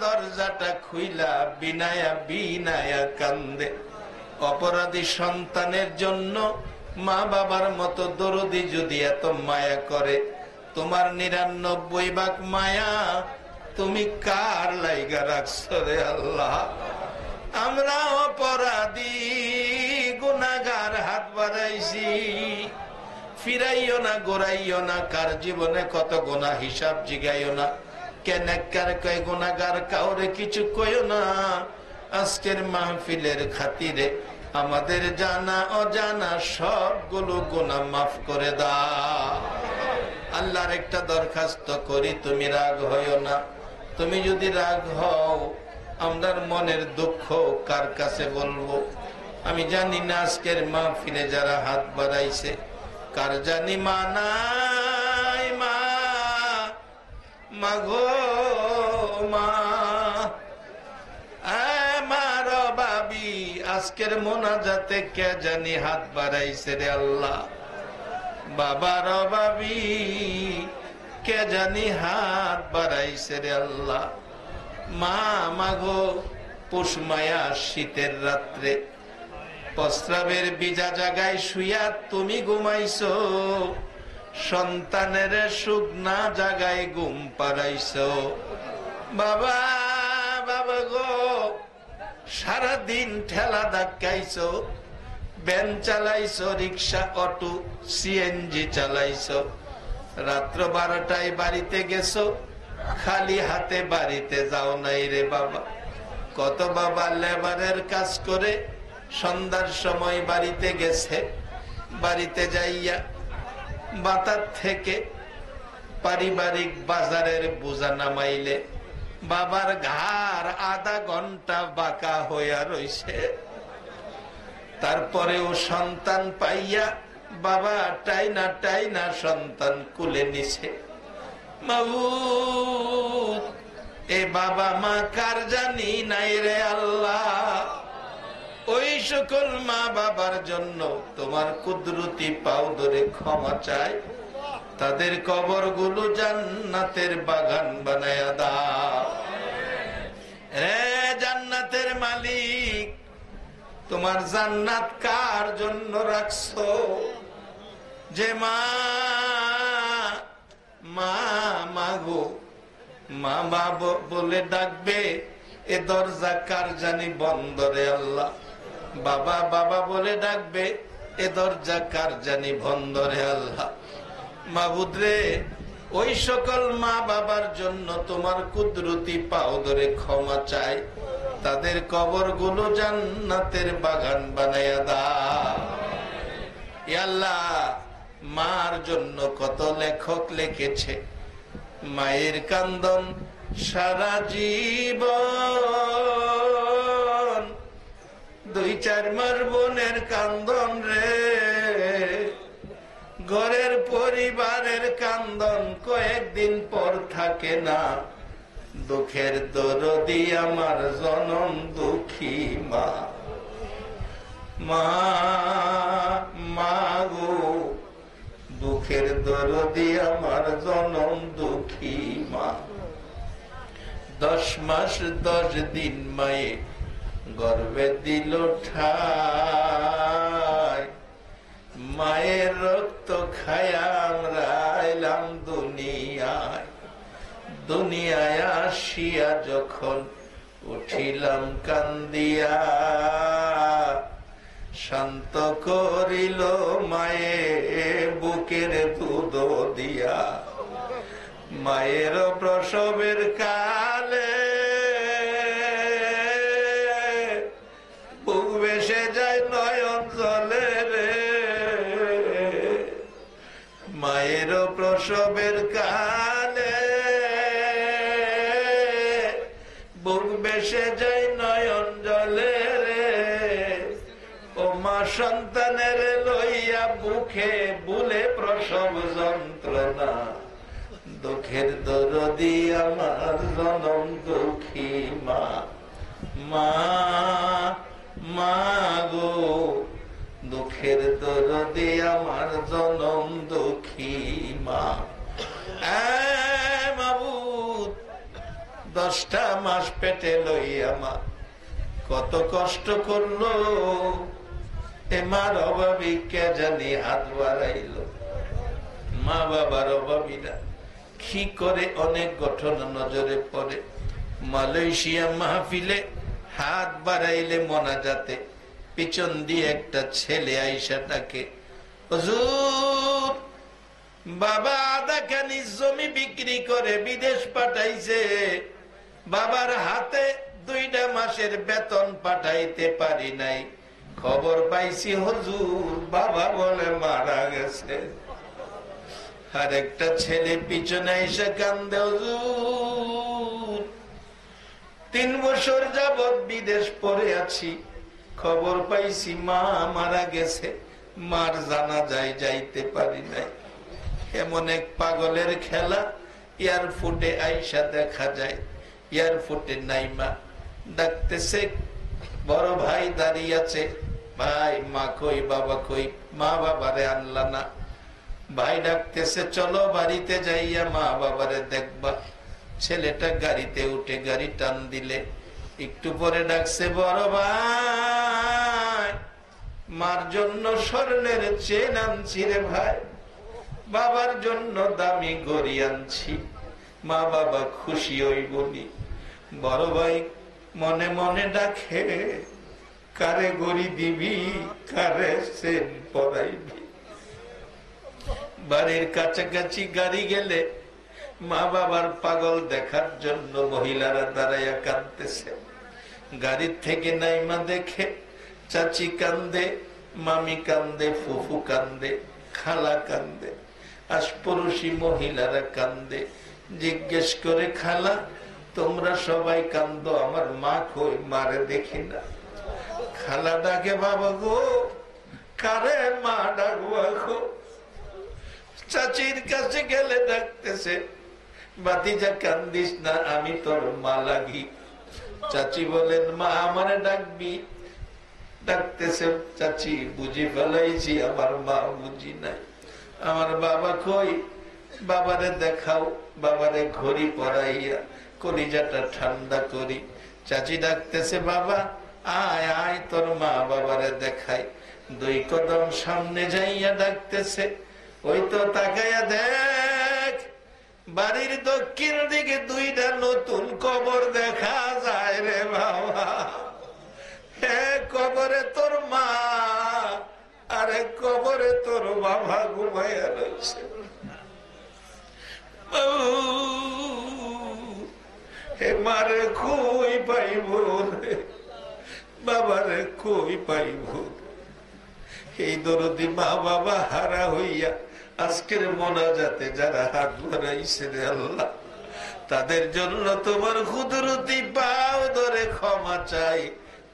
দরজাটা খুইলা বিনায়া বিনায়া কান্দে অপরাধী সন্তানের জন্য মা বাবার মতো দরদি যদি এত মায়া করে তোমার 99 ভাগ মায়া তুমি কার লাইগা রাখছো রে আল্লাহ আমরা অপরাধী গুনাহগার হাত বাড়াইছি ফিরাইও না গোড়াইও না কার জীবনে কত গুনাহ হিসাব জিগাইও না কেন কার কয় গুনাহগার কাউরে কিছু কইও না আজকের মাহফিলের খাতিরে আমাদের জানা অজানা সবগুলো গুনাহ মাফ করে দাও আল্লাহর একটা দরখাস্ত করি তুমি রাগ হইও না তুমি যদি রাগ হও আমরার মনের দুঃখ কার কাছে বলবো আমি জানি না আজকের মাহফিলে যারা হাত বাড়াইছে কার জানি মা নাই মা মাগো মা মার বাবি আজ আজকের মোনাজাতে কে জানি হাত বাড়াইছে রে আল্লাহ, বাবার অভাবী কে জানি হাত বাড়াইছে রে আল্লাহ। মা মাগো, পুষ মায়া শীতের রাত্রে প্রস্রাবের বিজা জায়গায় শুইয়া তুমি ঘুমাইছো, সন্তানের শুকনা জায়গায় ঘুম পাড়াইছো। বাবা বাবা গো, সারাদিন ঠেলা ধাক্কাইছো, ভ্যান চালাইছো, রিক্সা, অটো, সিএনজি চালাইছো, রাত্র 12টায় বাড়িতে গেছো, খালি হাতে বাড়িতে যাও নাই রে বাবা। কত বাবা লেবারের কাজ করে সন্ধ্যার সময় বাড়িতে গেছে, বাড়িতে যাইয়া বাতার থেকে পারিবারিক বাজারের বোঝা নামাইলে বাবার ঘাড় আধা ঘন্টা বাঁকা হইয়া রইছে। তারপরেও সন্তান পাইয়া বাবা টাইনা টাইনা সন্তান কুলে নিছে। মাবুদ, এ বাবা মা কার জানি নাই রে আল্লাহ। ওই সকল মা বাবার জন্য তোমার কুদরতি পাও ধরে ক্ষমা চাই, তাদের কবর গুলো জান্নাতের বাগান বানায়া দাও। রে জান্নাতের মালিক, তোমার জান্নাত কার জন্য রাখছো? যে মা মা মাগো, মা বাবা বলে ডাকবে, এ দরজা কার জানি বন্ধ রে আল্লাহ। বাবা বাবা বলে ডাকবে, এ দরজা কার জানি বন্ধ রে আল্লাহ। মাবুদ রে, ওই সকল মা বাবার জন্য তোমার কুদরতি পাও ধরে ক্ষমা চাই, তাদের কবর গুলো জান্নাতের বাগান বানায়া দাও। আল্লাহ, মার জন্য কত লেখক লিখেছে, মায়ের কান্দন সারা জীবন, 2-4 মার বোনের কান্দন রে, ঘরের পরিবারের কান্দন কয়েকদিন পর থাকে না। দুঃখের দরদি আমার জনম দুঃখী মা, মা মা গো, দুঃখের দরদি আমার জনম দুঃখী মা। 10 মাস 10 দিন মায়ে গর্ভে দিল ঠাই, মায়ের রক্ত খায়া আমরা এলাম দুনিয়ায়। দুনিয়ায় আসিয়া যখন উঠিলাম কান্দিয়া, শান্ত করিল মায়ে বুকের দুধ দিয়া। মায়ের প্রসবের কালে বুক ভেসে যায় নয়ন জলে রে, মায়ের প্রসবের কালে বুক ভেসে যায় নয়ন জলে রে। ও মা সন্তানের লইয়া বুকে বুলে প্রসব যন্ত্রণা, দুঃখের দরদি আমার জনম দুঃখী মা, মা মা গো, দুঃখের দরদি আমার জনম দুঃখী মা। মাবুদ, 10টা মাস পেটে লইয়া মা কত কষ্ট করলো, এমার অভাবী কে জানি হাত বাড়াইল। মা বাবার অভাবীরা কি করে অনেক ঘটনা নজরে পড়ে। মালয়েশিয়া মাহফিলে হাত বাড়াইলে মোনাজাতে পিছন দিয়ে একটা ছেলে আইসা ডাকে, হুজুর বাবা আধাখানি জমি বিক্রি করে বিদেশ পাঠাইছে, বাবার হাতে 2টা মাসের বেতন পাঠাইতে পারি নাই, খবর পাইছি হুজুর বাবা বলে মারা গেছে। আর একটা ছেলে পিছনে এসে কান্দে, হুজুর 3 বছর যাবৎ বিদেশ পড়ে আছি, খবর পাইছি মা মারা গেছে, মার জানাজায় যাইতে পারি নাই। এমন এক পাগলের খেলা, এয়ারপোর্টে আইসা দেখা যায়, এয়ারপোর্টে নাই মা, ডাকতেছে বড় ভাই দাঁড়িয়ে আছে, ভাই মা কই বাবা কই, মা বাবারে আনলা না। ভাই ডাকতেছে চলো বাড়িতে যাইয়া মা বাবারে দেখবা। ছেলেটা গাড়িতে উঠে গাড়ি টান দিলে, একটু পরে ডাকছে বড় ভাই মার জন্য স্বর্ণের চেন আনছি রে ভাই, বাবার জন্য দামি ঘড়ি আনছি, মা বাবা খুশি হইবনি। বড় ভাই মনে মনে ডাকে, কারে ঘড়ি দিবি, কারে চেন পরাইবি। বাড়ির কাছাকাছি গাড়ি গেলে মা বাবার পাগল দেখার জন্য মহিলারা দাঁড়াইয়া কাঁদতেছে। গাড়ির থেকে নাইমা দেখে চাচি কান্দে, মামি কান্দে, ফুফু কান্দে, খালা কান্দে, আশপড়শি মহিলারা কান্দে। জিজ্ঞেস করে খালা তোমরা সবাই কান্দো, আমার মা কই, মারে দেখি না। খালা ডাকে বাবা গো, কারে মা ডাকবা গো। চাচির কাছে গেলে ডাকতেছে বাতিজা কান্দিস না, আমি তোর মা লাগি। চাচি বলেন মা আমারে ডাকবি। ডাকতেছে চাচি বুঝি ফেলাইছি, আমার মা বুঝি নাই। আমার বাবা কই, বাবারে দেখাও, বাবারে ঘড়ি পরাইয়া কলিজাটা ঠান্ডা করি। চাচি ডাকতেছে বাবা আয় আয় তোর মা বাবারে দেখাই। 2 কদম সামনে যাইয়া ডাকতেছে, ওই তো তাকাইয়া দেখ, বাড়ির দক্ষিণ দিকে 2টা নতুন কবর দেখা যায় রে বাবা। কবরে তোর মা, আরে কবরে তোর বাবা ঘুমাইয়া রয়েছে। হে মারে কই পাইব রে, বাবারে কই পাইব। এই দরদি মা বাবা হারা হইয়া আজকের মোনাজাতে যারা হাত বাড়াইছে রে আল্লাহ, তাদের জন্য তোমার কুদরতি পাও ধরে ক্ষমা চাই।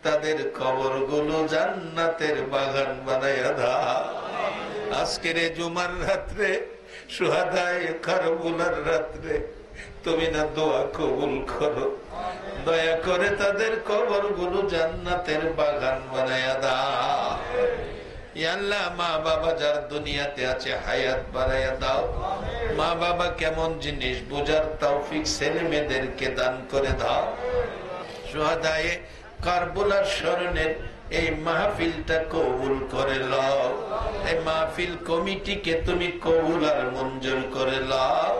তাদের কবরগুলো জান্নাতের বাগান বানাইয়া দাও। আজকের জুমার রাত্রে, সুহাদায়ে কারবুলার রাত্রে তুমি না দোয়া কবুল করো, দয়া করে তাদের কবরগুলো জান্নাতের বাগান বানাইয়া দাও। ইয়া আল্লাহ মা বাবা যার দুনিয়াতে আছে হায়াত বাড়াইয়া দাও। মা বাবা কেমন জিনিস বোঝার তৌফিক ছেলে মেয়েদেরকে দান করে দাও। সুহাদায়ে কারবুলার স্মরণের এই মাহফিলটা কবুল করে লও। এই মাহফিল কমিটিকে তুমি কবুল আর মঞ্জুর করে লও।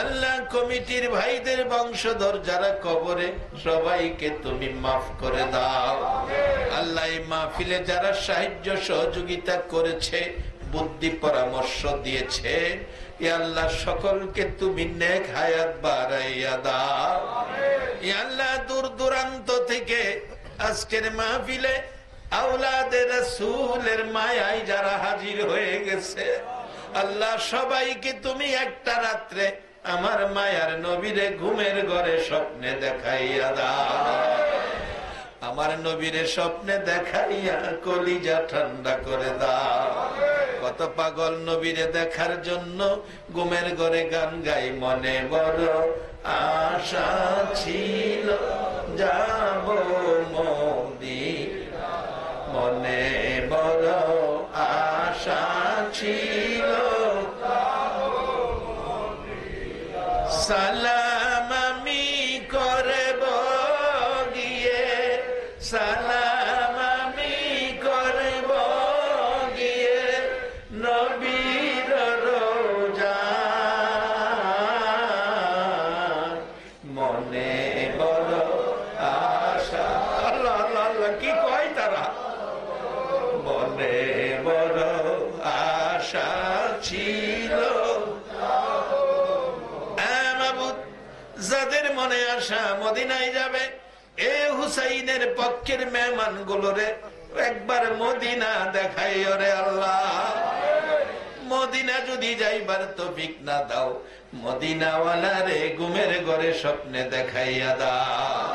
আল্লাহ কমিটির ভাইদের বংশধর যারা কবরে, সবাইকে তুমি মাফ করে দাও। আল্লাহ এই মাহফিলে যারা সাহায্য সহযোগিতা করেছে, বুদ্ধি পরামর্শ দিয়েছে, আল্লাহ সকলকে তুমি নেক হায়াত বাড়াইয়া দাও। আল্লাহ দূর দূরান্ত থেকে আজকের মাহফিলে আওলাদে রাসূলের মায়ায় যারা হাজির হয়ে গেছে, আল্লাহ সবাইকে তুমি একটা রাত্রে আমার মায়ার নবীরে ঘুমের ঘরে স্বপ্নে দেখাইয়া দাও। আমার নবীরে স্বপ্নে দেখাইয়া কলিজা ঠান্ডা করে দাও। কত পাগল নবীরে দেখার জন্য ঘুমের ঘরে গান গাই, মনে বড় আশা ছিল যাব মদিনা, মনে বড় আশা ছিল সালাম আমি করব গিয়ে, সালাম আমি করব গিয়ে নবীর রোজা, মনে বড় আশা। আল্লাহ আল্লাহ আল্লাহ কি কয় তারা, মনে বড় আশা ছিল। যাদের মনে আশা মদিনায় যাবে, এ হুসাইনের পক্ষের মেহমান গুলোরে একবার মদিনা দেখাই রে আল্লাহ। মদিনা যদি যাইবার তৌফিক না দাও, মদিনাওয়ালারে ঘুমের ঘরে স্বপ্নে দেখাইয়া দাও।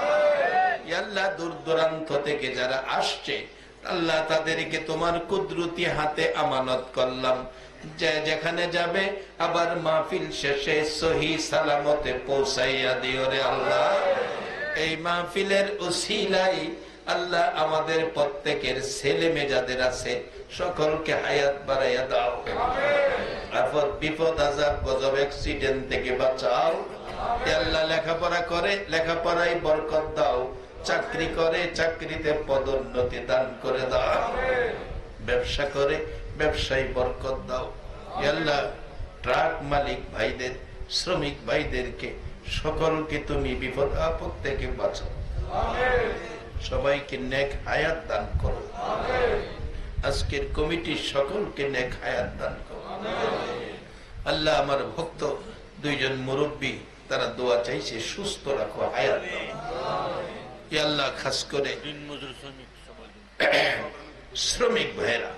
আল্লাহ দূর দূরান্ত থেকে যারা আসছে, আল্লাহ তাদেরকে তোমার কুদরতি হাতে আমানত করলাম। যেখানে যাবে আবার মাহফিল শেষে সহি সালামতে পৌঁছাইয়া দিও রে আল্লাহ। এই মাহফিলের উসিলাই আল্লাহ আমাদের প্রত্যেকের ছেলে মেয়ে যাদের আছে সকলকে হায়াত বাড়াইয়া দাও, আপদ বিপদ আযাব গজব অ্যাক্সিডেন্ট থেকে বাঁচাও। আল্লাহ লেখাপড়া করে লেখাপড়ায় বরকত দাও, চাকরি করে চাকরিতে পদোন্নতি দান করে দাও, ব্যবসা করে ব্যবসায় বরকত দাও। আল্লাহ ট্রাক মালিক ভাইদের, শ্রমিক ভাইদেরকে সকলকে তুমি বিপদ আপদ থেকে বাঁচাও, সবাইকে নেক হায়াত দান করো। আজকের কমিটির সকলকে নেক হায়াত দান করো। আল্লাহ আমার ভক্ত দুইজন মুরব্বী তারা দোয়া চাইছে, সুস্থ রাখো, হায়াত দাও। আল্লাহ খাস করে শ্রমিক ভাইরা,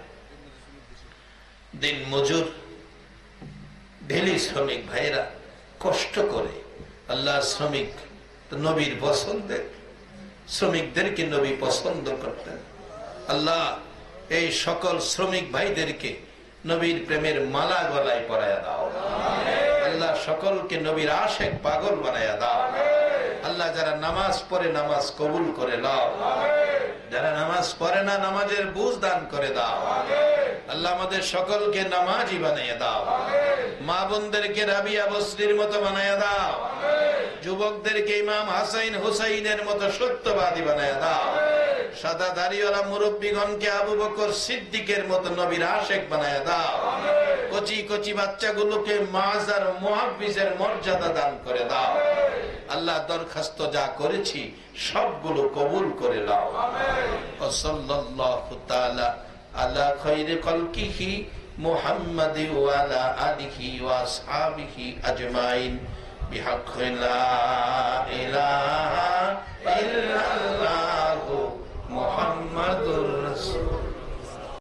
দিন মজুর ঢেলি শ্রমিক ভাইরা কষ্ট করে, আল্লাহ শ্রমিক নবীর পছন্দের শ্রমিকদেরকে নবী পছন্দ করতেন। আল্লাহ এই সকল শ্রমিক ভাইদেরকে নবীর প্রেমের মালা গলায় পরায়া দাও। আল্লাহ সকলকে নবীর আশেক পাগল বানায়া দাও। আল্লাহ যারা নামাজ পড়ে নামাজ কবুল করে দাও, যারা নামাজ পড়ে না নামাজের বুঝ দান করে দাও। আল্লাহ আমাদের সকলকে নামাজি বানিয়ে দাও, মা বোনদেরকে রাবিয়া বসরির মতো বানিয়ে দাও, যুবকদেরকে ইমাম হাসাইন হুসাইনের মতো সত্যবাদী বানিয়ে দাও, সাদা দাড়িওয়ালা মুরব্বীগণকে আবু বকর সিদ্দিকের মতো নবীর আশেক বানিয়ে দাও, কচি কচি বাচ্চাগুলোকে মাজার মুহাফিজের মর্যাদা দান করে দাও। আল্লাহ দরখাস্ত যা করেছি সবগুলো কবুল করে নাও। সাল্লাল্লাহু তাআলা আলা খায়রি খালকিহি মুহাম্মাদি ওয়া আলা আলিহি ওয়া আসহাবিহি আজমাইন বিহাক্কি লা ইলাহা ইল্লাল্লাহু মুহাম্মাদুর রাসূল।